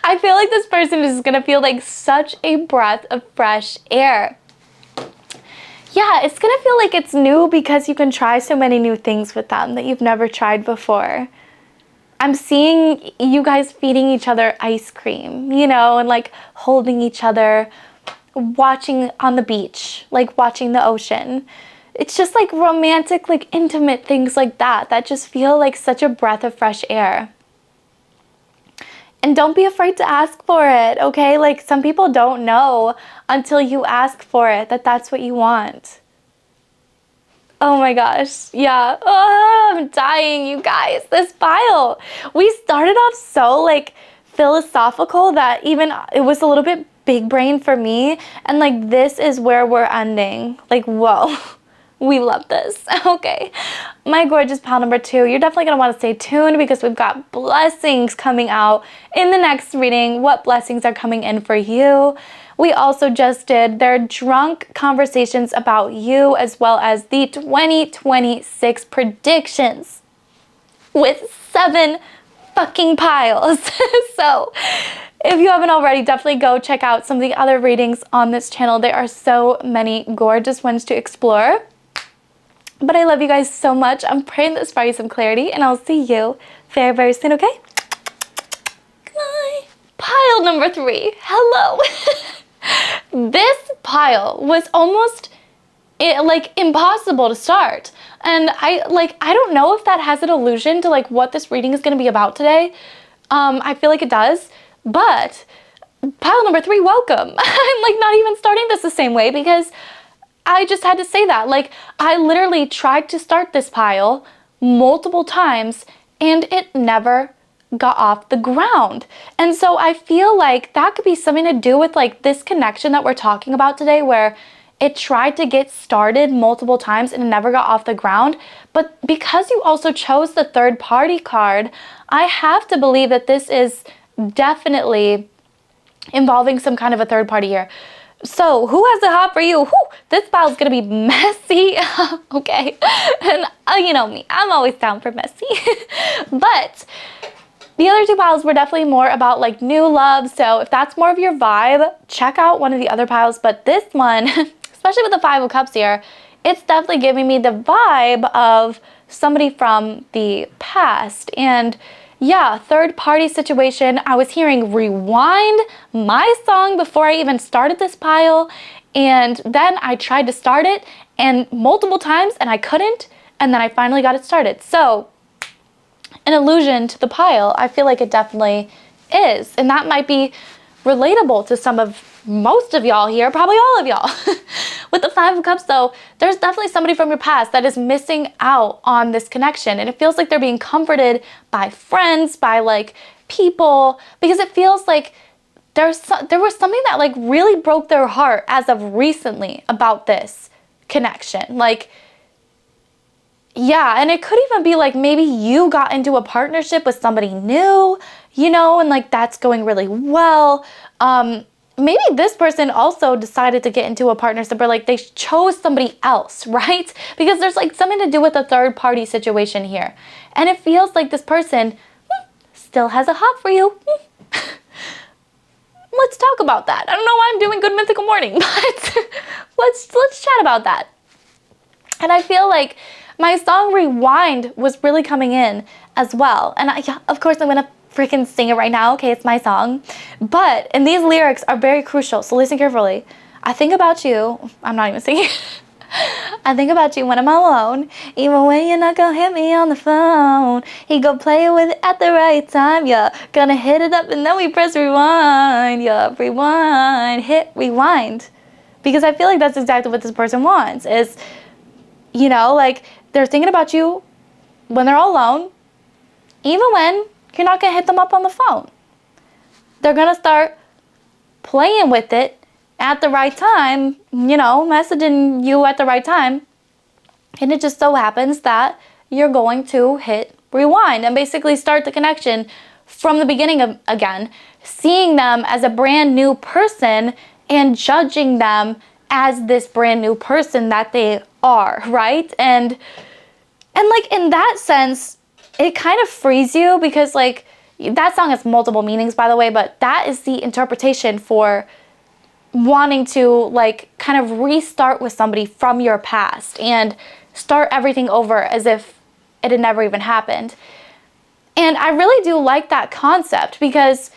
I feel like this person is gonna feel like such a breath of fresh air. Yeah, it's gonna feel like it's new because you can try so many new things with them that you've never tried before. I'm seeing you guys feeding each other ice cream, you know, and like holding each other, watching on the beach, like watching the ocean. It's just like romantic, like intimate things like that that just feel like such a breath of fresh air. And don't be afraid to ask for it, okay? Like some people don't know until you ask for it that that's what you want. Oh my gosh, yeah. Oh, I'm dying, you guys. This file. We started off so like philosophical that even it was a little bit big brain for me. And like this is where we're ending. Like, whoa. We love this. Okay. My gorgeous pal number 2, you're definitely going to want to stay tuned because we've got blessings coming out in the next reading. What blessings are coming in for you? We also just did their drunk conversations about you as well as the 2026 predictions with 7 fucking piles. So if you haven't already, definitely go check out some of the other readings on this channel. There are so many gorgeous ones to explore. But I love you guys so much. I'm praying this brought you some clarity, and I'll see you very, very soon, okay? Goodbye. Pile number 3. Hello. This pile was almost like impossible to start. And I don't know if that has an allusion to like what this reading is going to be about today. I feel like it does. But pile number 3, welcome. I'm like not even starting this the same way because I just had to say that. Like, I literally tried to start this pile multiple times and it never got off the ground. And so I feel like that could be something to do with like this connection that we're talking about today where it tried to get started multiple times and it never got off the ground. But because you also chose the third party card, I have to believe that this is definitely involving some kind of a third party here. So, who has the hot for you? Whew, this pile's gonna be messy, okay? And you know me, I'm always down for messy. But the other 2 piles were definitely more about like new love. So if that's more of your vibe, check out one of the other piles. But this one, especially with the 5 of Cups here, it's definitely giving me the vibe of somebody from the past. And yeah, third party situation. I was hearing rewind my song before I even started this pile. And then I tried to start it and multiple times and I couldn't. And then I finally got it started. So an allusion to the pile, I feel like it definitely is. And that might be relatable to most of y'all here, probably all of y'all. With the 5 of Cups though, there's definitely somebody from your past that is missing out on this connection. And it feels like they're being comforted by friends, by like people, because it feels like there was something that like really broke their heart as of recently about this connection. Like, yeah, and it could even be like maybe you got into a partnership with somebody new, you know, and like that's going really well. Maybe this person also decided to get into a partnership or like they chose somebody else, right? Because there's like something to do with a third party situation here. And it feels like this person still has a hot for you. Let's talk about that. I don't know why I'm doing Good Mythical Morning, but let's chat about that. And I feel like my song Rewind was really coming in as well. And yeah, of course, I'm gonna freaking sing it right now, okay? It's my song. And these lyrics are very crucial, so listen carefully. I think about you. I'm not even singing. I think about you when I'm alone, even when you're not gonna hit me on the phone. He go play with it at the right time, yeah. Gonna hit it up and then we press rewind, yeah. Rewind, hit rewind. Because I feel like that's exactly what this person wants is, you know, like they're thinking about you when they're all alone, even when you're not gonna hit them up on the phone. They're gonna start playing with it at the right time, you know, messaging you at the right time. And it just so happens that you're going to hit rewind and basically start the connection from the beginning again, seeing them as a brand new person and judging them as this brand new person that they are, right? And like in that sense, it kind of frees you because like that song has multiple meanings, by the way, but that is the interpretation for wanting to like kind of restart with somebody from your past and start everything over as if it had never even happened. And I really do like that concept because,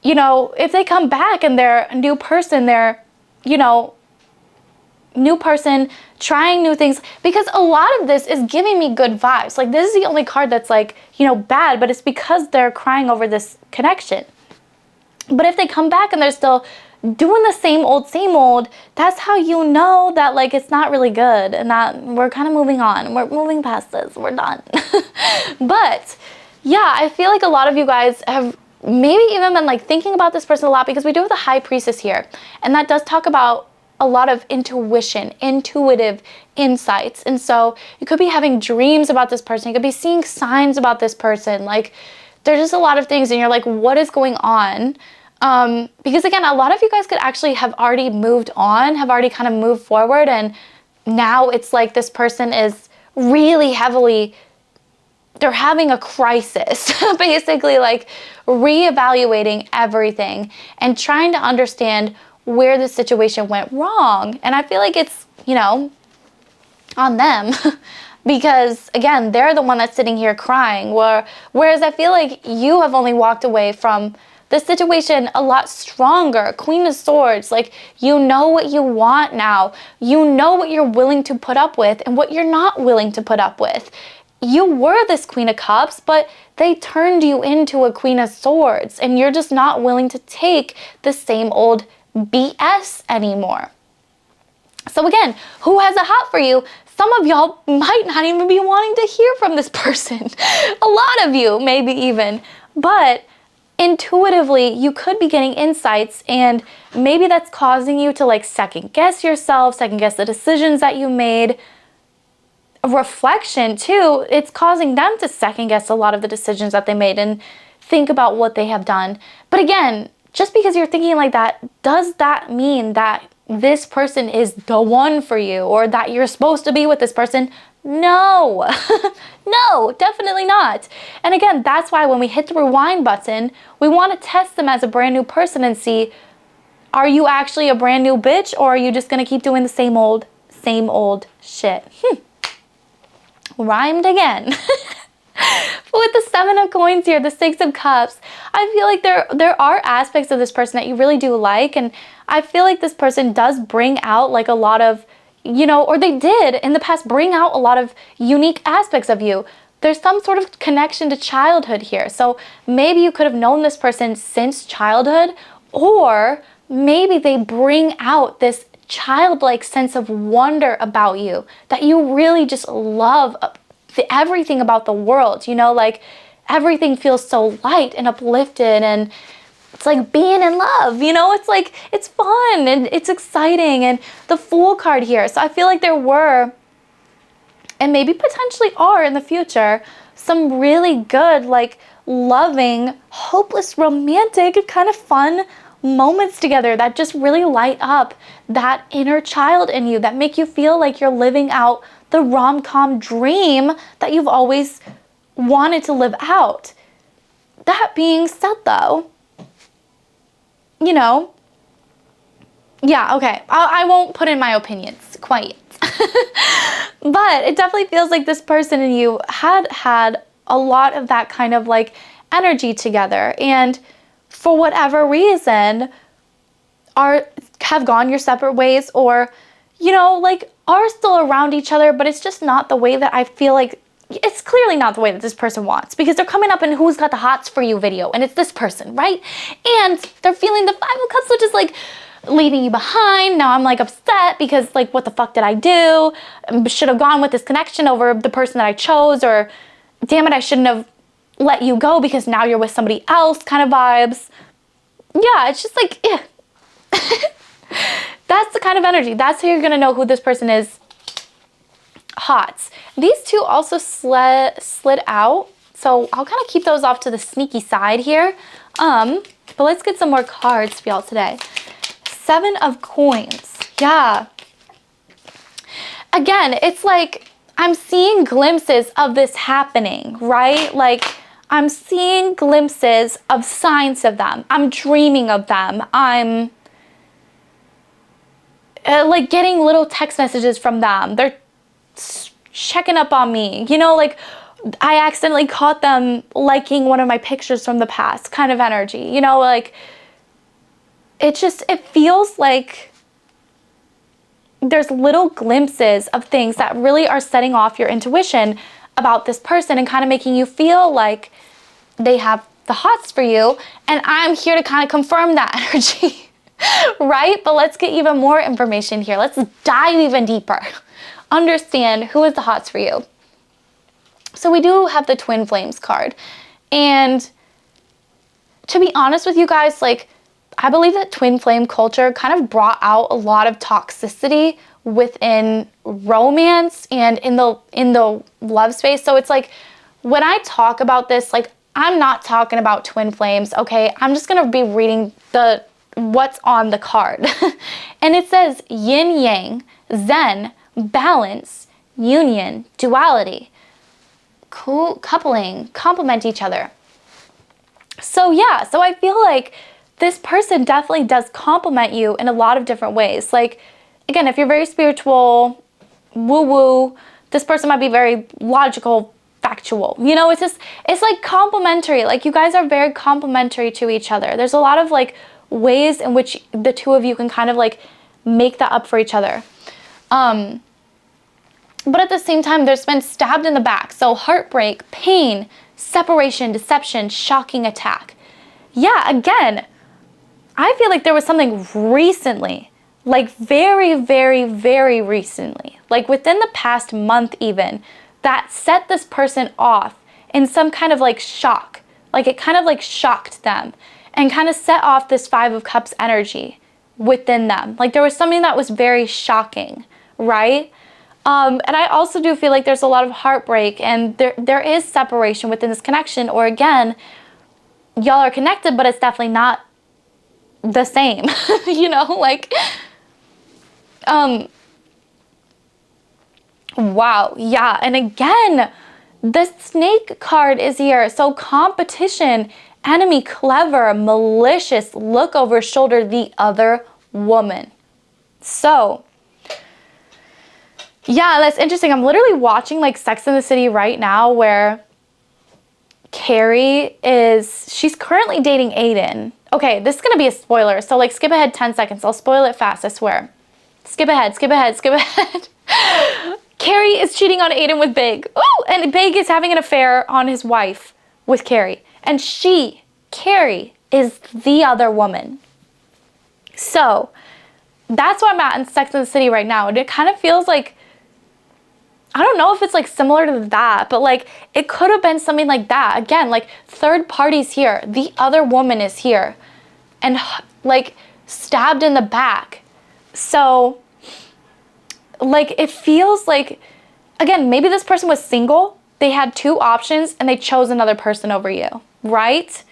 you know, if they come back and they're a new person, they're, you know, new person, trying new things, because a lot of this is giving me good vibes. Like this is the only card that's like, you know, bad, but it's because they're crying over this connection. But if they come back and they're still doing the same old, that's how you know that like it's not really good and that we're kind of moving on. We're moving past this. We're done. But yeah, I feel like a lot of you guys have maybe even been like thinking about this person a lot because we do have the High Priestess here. And that does talk about a lot of intuition, intuitive insights. And so you could be having dreams about this person. You could be seeing signs about this person. Like there's just a lot of things and you're like, what is going on? Because again, a lot of you guys could actually have already moved on, have already kind of moved forward. And now it's like this person is really heavily, they're having a crisis, basically like reevaluating everything and trying to understand where the situation went wrong. And I feel like it's, you know, on them because again, they're the one that's sitting here crying. Whereas I feel like you have only walked away from the situation a lot stronger. Queen of Swords, like you know what you want now. You know what you're willing to put up with and what you're not willing to put up with. You were this Queen of Cups, but they turned you into a Queen of Swords and you're just not willing to take the same old BS anymore. So again, who has a hot for you? Some of y'all might not even be wanting to hear from this person. A lot of you, maybe even. But intuitively, you could be getting insights and maybe that's causing you to like second guess yourself, second guess the decisions that you made. Reflection too, it's causing them to second guess a lot of the decisions that they made and think about what they have done. But again, just because you're thinking like that, does that mean that this person is the one for you or that you're supposed to be with this person? No, no, definitely not. And again, that's why when we hit the rewind button, we want to test them as a brand new person and see, are you actually a brand new bitch or are you just going to keep doing the same old shit? Rhymed again. With the Seven of Coins here, the Six of Cups, I feel like there are aspects of this person that you really do like, and I feel like this person does bring out like a lot of, you know, or they did in the past bring out a lot of unique aspects of you. There's some sort of connection to childhood here. So maybe you could have known this person since childhood, or maybe they bring out this childlike sense of wonder about you that you really just love everything about the world, you know, like everything feels so light and uplifted and it's like being in love, you know, it's like, it's fun and it's exciting. And the Fool card here. So I feel like there were, and maybe potentially are in the future, some really good, like loving, hopeless, romantic, kind of fun moments together that just really light up that inner child in you, that make you feel like you're living out the rom-com dream that you've always wanted to live out. That being said though, you know, Yeah, okay. I won't put in my opinions quite yet. But it definitely feels like this person and you had a lot of that kind of like energy together, and for whatever reason have gone your separate ways, or like are still around each other, but it's just not the way that I feel like, it's clearly not the way that this person wants, because they're coming up in Who's Got the Hots for You video, and it's this person, right? And they're feeling the Five of Cups, which is like leaving you behind. Now I'm like upset because like, what the fuck did I do? Should have gone with this connection over the person that I chose, or damn it, I shouldn't have let you go because now you're with somebody else kind of vibes. Yeah, it's just like, eh. That's the kind of energy. That's how you're gonna know who this person is. Hots. These two also slid out, so I'll kind of keep those off to the sneaky side here. But let's get some more cards for y'all today. Seven of Coins. Yeah. Again, it's like I'm seeing glimpses of this happening, right? Like I'm seeing glimpses of signs of them. I'm dreaming of them. I'm like getting little text messages from them. They're checking up on me. Like I accidentally caught them liking one of my pictures from the past kind of energy. Like it feels like there's little glimpses of things that really are setting off your intuition about this person and kind of making you feel like they have the hots for you. And I'm here to kind of confirm that energy. Right? But let's get even more information here. Let's dive even deeper. Understand who is the hots for you. So we do have the Twin Flames card. And to be honest with you guys, like I believe that twin flame culture kind of brought out a lot of toxicity within romance and in the love space. So it's like when I talk about this, like I'm not talking about twin flames, okay? I'm just gonna be reading what's on the card. And it says yin yang, zen, balance, union, duality, coupling, complement each other. So yeah, so I feel like this person definitely does complement you in a lot of different ways. Like again, if you're very spiritual, woo-woo, this person might be very logical, factual. It's like complementary. Like you guys are very complementary to each other. There's a lot of like ways in which the two of you can kind of like make that up for each other. But at the same time, there's been stabbed in the back. So heartbreak, pain, separation, deception, shocking attack. Yeah, again, I feel like there was something recently, like very, very, very recently, like within the past month even, that set this person off in some kind of like shock. Like it kind of like shocked them and kind of set off this Five of Cups energy within them. Like there was something that was very shocking, right? And I also do feel like there's a lot of heartbreak and there is separation within this connection, or again, y'all are connected, but it's definitely not the same, like, wow, yeah. And again, the Snake card is here. So competition, enemy, clever, malicious, look over shoulder the other woman. So yeah, that's interesting. I'm literally watching like Sex and the City right now where Carrie she's currently dating Aiden. Okay, this is gonna be a spoiler, so like skip ahead 10 seconds. I'll spoil it fast, I swear. Skip ahead, skip ahead, skip ahead. Carrie is cheating on Aiden with Big. Oh, and Big is having an affair on his wife with Carrie. And Carrie, is the other woman. So that's where I'm at in Sex and the City right now. And it kind of feels like, I don't know if it's like similar to that, but like it could have been something like that. Again, like third party's here. The other woman is here and like stabbed in the back. So like it feels like, again, maybe this person was single. They had two options and they chose another person over you, right?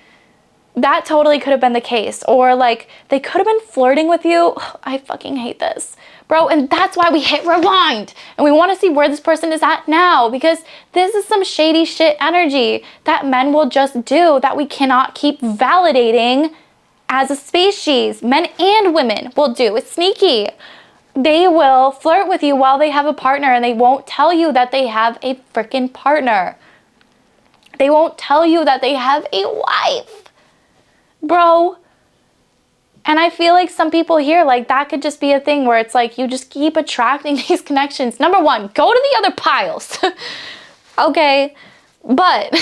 That totally could have been the case. Or like they could have been flirting with you. I fucking hate this, bro. And that's why we hit rewind and we want to see where this person is at now, because this is some shady shit energy that men will just do, that we cannot keep validating as a species, men and women will do. It's sneaky. They will flirt with you while they have a partner, and they won't tell you that they have a freaking partner. They won't tell you that they have a wife. Bro. And I feel like some people here, like, that could just be a thing where it's like you just keep attracting these connections. Number one, go to the other piles. Okay. But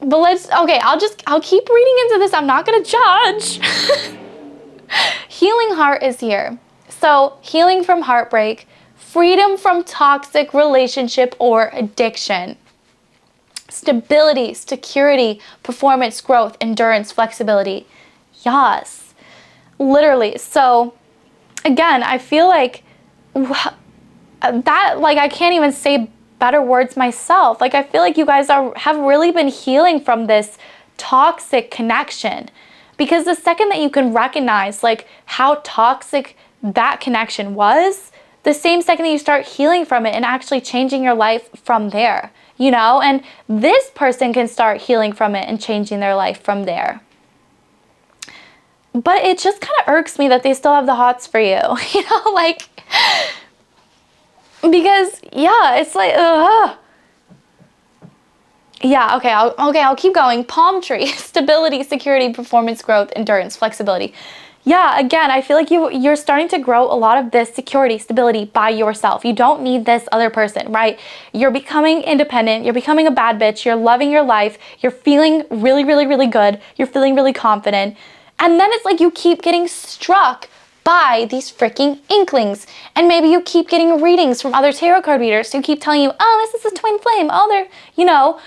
I'll keep reading into this. I'm not going to judge. Healing heart is here. So healing from heartbreak, freedom from toxic relationship or addiction, stability, security, performance, growth, endurance, flexibility. Yes, literally. So again, I feel like that, like, I can't even say better words myself. Like, I feel like you guys have really been healing from this toxic connection, because the second that you can recognize like how toxic that connection was, the same second that you start healing from it and actually changing your life from there, you know, and this person can start healing from it and changing their life from there. But it just kind of irks me that they still have the hots for you, you know, like, because yeah, it's like, yeah, okay, I'll keep going. Palm tree, stability, security, performance, growth, endurance, flexibility. Yeah, again, I feel like you're starting to grow a lot of this security, stability by yourself. You don't need this other person, right? You're becoming independent. You're becoming a bad bitch. You're loving your life. You're feeling really, really, really good. You're feeling really confident. And then it's like you keep getting struck by these freaking inklings. And maybe you keep getting readings from other tarot card readers who keep telling you, oh, this is a twin flame. Oh, they're, you know.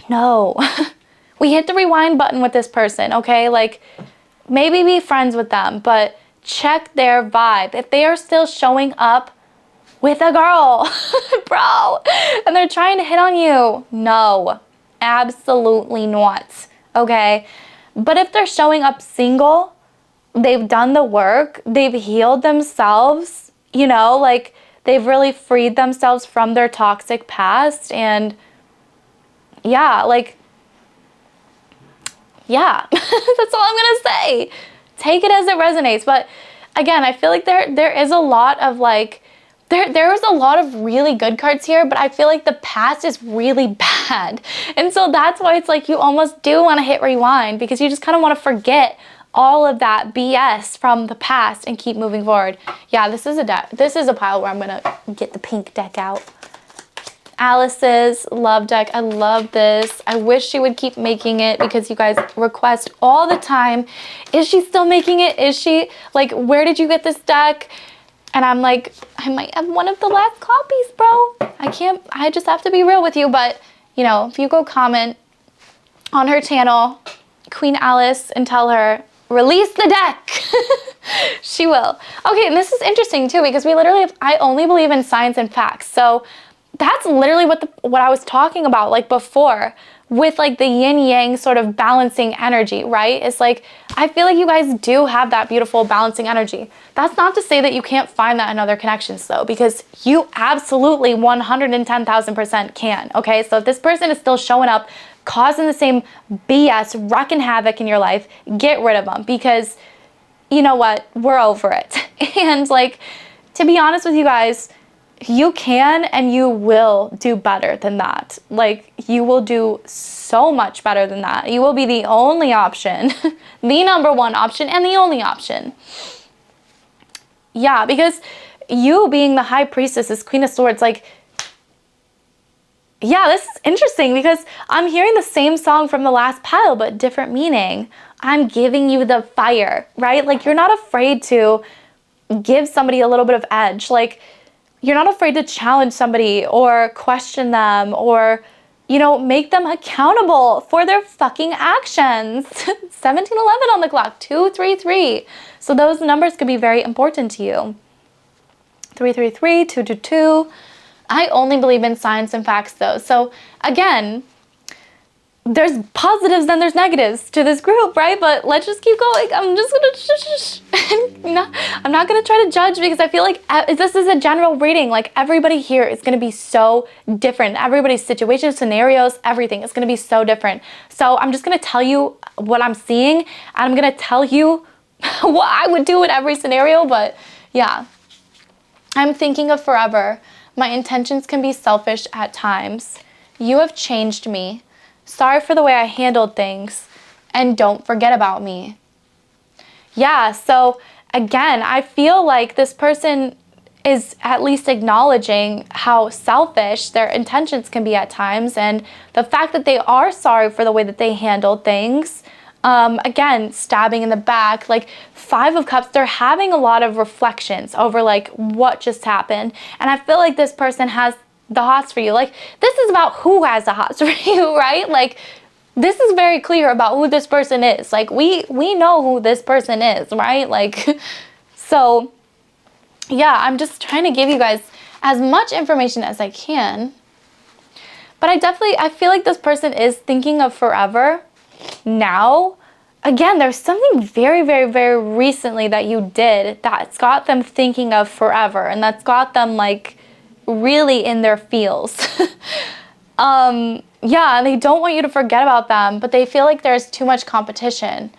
No. We hit the rewind button with this person, okay? Like, maybe be friends with them, but check their vibe. If they are still showing up with a girl, bro, and they're trying to hit on you, no, absolutely not, okay? But if they're showing up single, they've done the work, they've healed themselves, you know, like, they've really freed themselves from their toxic past, and yeah, like, yeah, that's all I'm gonna say. Take it as it resonates. But again, I feel like there is a lot of like, there was a lot of really good cards here, but I feel like the past is really bad. And so that's why it's like you almost do want to hit rewind, because you just kind of want to forget all of that BS from the past and keep moving forward. Yeah, this is a deck. This is a pile where I'm gonna get the pink deck out. Alice's love deck. I love this. I wish she would keep making it, because you guys request all the time. Is she still making it? Is she, like, where did you get this deck? And I'm like, I might have one of the last copies, bro. I just have to be real with you. But, you know, if you go comment on her channel, Queen Alice, and tell her, release the deck, she will. Okay, and this is interesting too, because we literally have, I only believe in science and facts. So that's literally what I was talking about, like, before, with like the yin yang sort of balancing energy, right? It's like, I feel like you guys do have that beautiful balancing energy. That's not to say that you can't find that in other connections though, because you absolutely 110,000% can, okay? So if this person is still showing up, causing the same BS, wrecking havoc in your life, get rid of them, because you know what? We're over it. And like, to be honest with you guys, you can and you will do better than that. Like, you will do so much better than that. You will be the only option, the number one option, and the only option. Yeah, because you being the high priestess, this Queen of Swords, like, yeah, this is interesting, because I'm hearing the same song from the last pile, but different meaning. I'm giving you the fire, right? Like, you're not afraid to give somebody a little bit of edge. Like, you're not afraid to challenge somebody or question them, or, you know, make them accountable for their fucking actions. 1711 on the clock, 233. So those numbers could be very important to you. 333, 222. I only believe in science and facts though. So again, there's positives and there's negatives to this group, right? But let's just keep going. I'm just gonna I'm not gonna try to judge, because I feel like this is a general reading. Like, everybody here is gonna be so different. Everybody's situation, scenarios, everything is gonna be so different. So I'm just gonna tell you what I'm seeing, and I'm gonna tell you what I would do in every scenario. But yeah, I'm thinking of forever. My intentions can be selfish at times. You have changed me. Sorry for the way I handled things, and don't forget about me. Yeah, so again, I feel like this person is at least acknowledging how selfish their intentions can be at times, and the fact that they are sorry for the way that they handled things. Again, stabbing in the back, like Five of Cups, they're having a lot of reflections over like what just happened. And I feel like this person has the hots for you. Like, this is about who has the hots for you, right? Like, this is very clear about who this person is. Like, we know who this person is, right? Like, so yeah, I'm just trying to give you guys as much information as I can. But I feel like this person is thinking of forever now. Again, there's something very, very, very recently that you did that's got them thinking of forever, and that's got them like really in their feels. Yeah, and they don't want you to forget about them, but they feel like there's too much competition.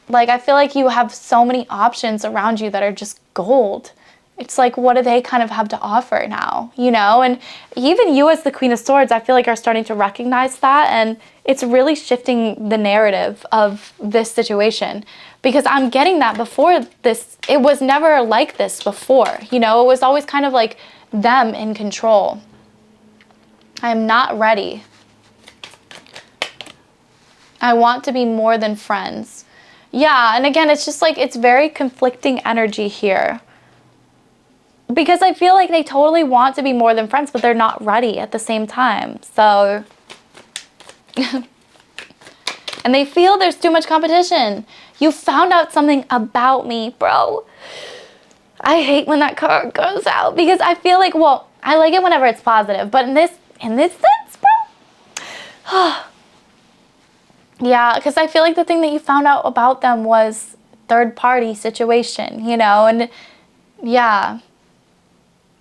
Like, I feel like you have so many options around you that are just gold. It's like, what do they kind of have to offer now, you know? And even you as the Queen of Swords, I feel like are starting to recognize that, and it's really shifting the narrative of this situation, because I'm getting that before this, it was never like this before, you know? It was always kind of like them in control. I am not ready. I want to be more than friends. Yeah, and again, it's just like, it's very conflicting energy here. Because I feel like they totally want to be more than friends, but they're not ready at the same time. So, and they feel there's too much competition. You found out something about me, bro. I hate when that card goes out, because I feel like, well, I like it whenever it's positive, but in this sense, bro. Yeah, because I feel like the thing that you found out about them was third-party situation, you know, and yeah.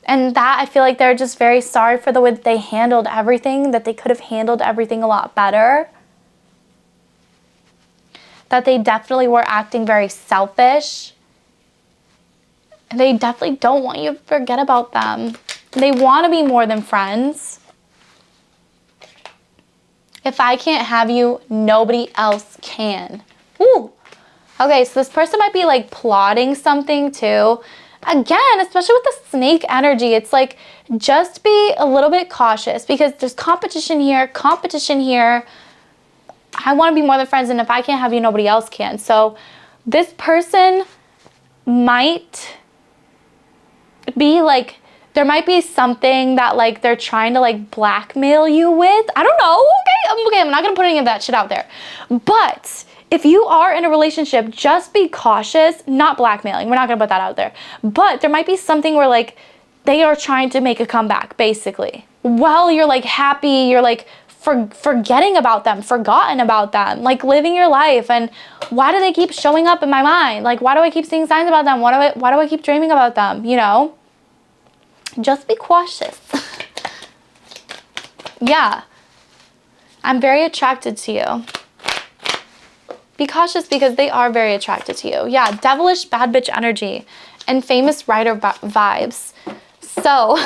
And that, I feel like they're just very sorry for the way that they handled everything, that they could have handled everything a lot better. That they definitely were acting very selfish. And they definitely don't want you to forget about them. They want to be more than friends. If I can't have you, nobody else can. Ooh. Okay, so this person might be like plotting something too. Again, especially with the snake energy, it's like, just be a little bit cautious, because there's competition here, competition here. I want to be more than friends, and if I can't have you, nobody else can. So this person might be like, there might be something that like they're trying to like blackmail you with. I don't know. Okay, I'm not gonna put any of that shit out there. But if you are in a relationship, just be cautious. Not blackmailing. We're not gonna put that out there. But there might be something where like they are trying to make a comeback, basically. While you're like happy, you're like forgetting about them, forgotten about them, like living your life. And why do they keep showing up in my mind? Like, why do I keep seeing signs about them? Why do I keep dreaming about them? You know? Just be cautious. Yeah. I'm very attracted to you. Be cautious, because they are very attracted to you. Yeah, devilish bad bitch energy and famous writer vibes. So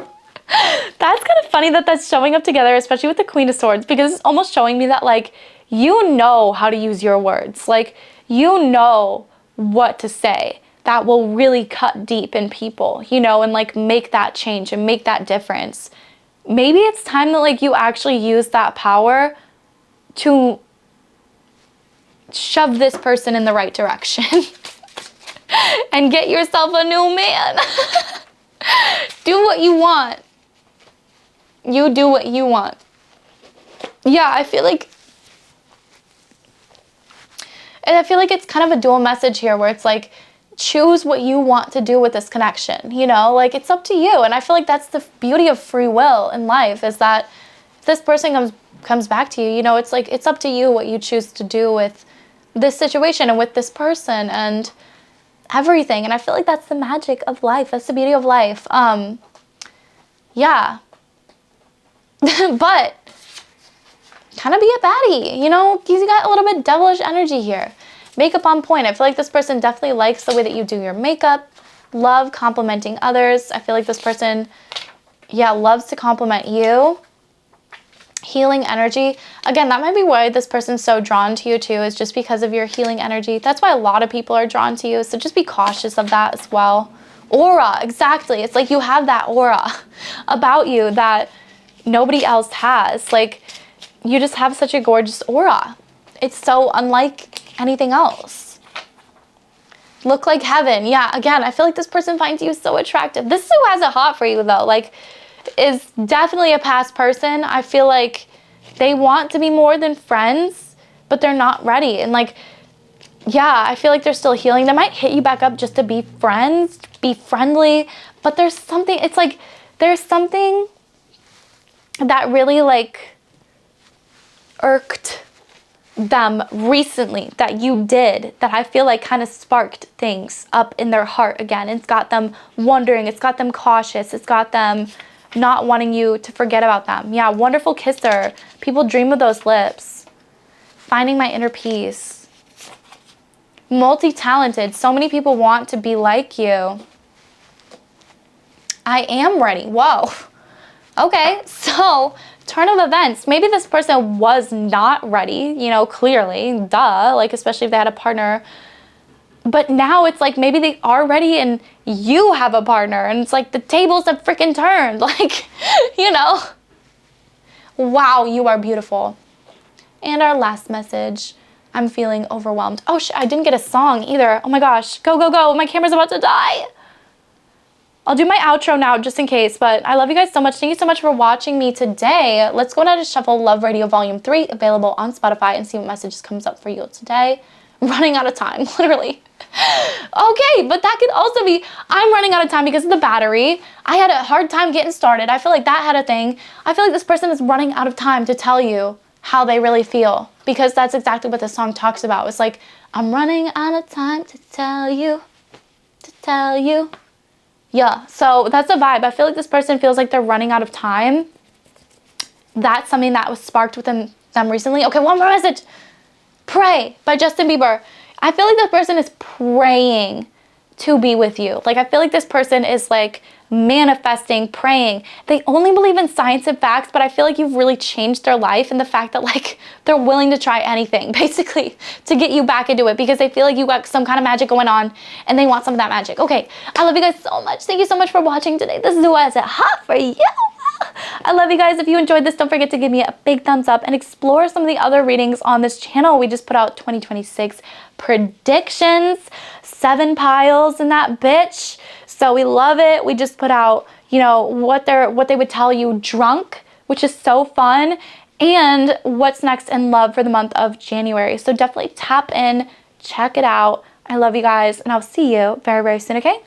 that's kind of funny that that's showing up together, especially with the Queen of Swords, because it's almost showing me that like, you know how to use your words. Like, you know what to say that will really cut deep in people, you know, and like make that change and make that difference. Maybe it's time that like you actually use that power to shove this person in the right direction and get yourself a new man. Do what you want. You do what you want. Yeah, I feel like it's kind of a dual message here, where it's like, choose what you want to do with this connection, you know, like it's up to you. And I feel like that's the beauty of free will in life, is that if this person comes comes back to you. You know, it's like, it's up to you what you choose to do with this situation and with this person and everything. And I feel like that's the magic of life. That's the beauty of life. Yeah. But kind of be a baddie, you know, you got a little bit devilish energy here. Makeup on point. I feel like this person definitely likes the way that you do your makeup. Love complimenting others. I feel like this person, yeah, loves to compliment you. Healing energy. Again, that might be why this person's so drawn to you too, is just because of your healing energy. That's why a lot of people are drawn to you. So just be cautious of that as well. Aura, exactly. It's like you have that aura about you that nobody else has. Like, you just have such a gorgeous aura. It's so unlike anything else. Look like heaven. Yeah, again, I feel like this person finds you so attractive. This is who has it hot for you though. Like, is definitely a past person. I feel like they want to be more than friends, but they're not ready. And like, yeah, I feel like they're still healing. They might hit you back up just to be friends, be friendly, but there's something, it's like, there's something that really like irked them recently that you did that I feel like kind of sparked things up in their heart again. It's got them wondering, it's got them cautious, it's got them not wanting you to forget about them. Yeah, wonderful kisser. People dream of those lips. Finding my inner peace. Multi-talented. So many people want to be like you. I am ready. Whoa. Okay, so turn of events. Maybe this person was not ready, you know, clearly, duh, like especially if they had a partner. But now it's like maybe they are ready and you have a partner and it's like the tables have freaking turned. Like, you know, wow, you are beautiful. And our last message, I'm feeling overwhelmed. Oh, I didn't get a song either. Oh my gosh, go, go, go. My camera's about to die. I'll do my outro now just in case, but I love you guys so much. Thank you so much for watching me today. Let's go ahead and shuffle Love Radio Volume 3, available on Spotify, and see what messages comes up for you today. I'm running out of time, literally. Okay, but that could also be, I'm running out of time because of the battery. I had a hard time getting started. I feel like that had a thing. I feel like this person is running out of time to tell you how they really feel, because that's exactly what this song talks about. It's like, I'm running out of time to tell you. Yeah, so that's a vibe. I feel like this person feels like they're running out of time. That's something that was sparked within them recently. Okay, one more message. Pray by Justin Bieber. I feel like this person is praying to be with you. Like, I feel like this person is like manifesting, praying. They only believe in science and facts, but I feel like you've really changed their life, and the fact that like they're willing to try anything basically to get you back into it, because they feel like you got some kind of magic going on and they want some of that magic. Okay, I love you guys so much. Thank you so much for watching today. This is Who Has It Hot for You. I love you guys. If you enjoyed this, don't forget to give me a big thumbs up and explore some of the other readings on this channel. We just put out 2026 predictions, 7 piles in that bitch. So we love it. We just put out, you know, what they would tell you drunk, which is so fun, and what's next in love for the month of January. So definitely tap in, check it out. I love you guys, and I'll see you very, very soon, okay?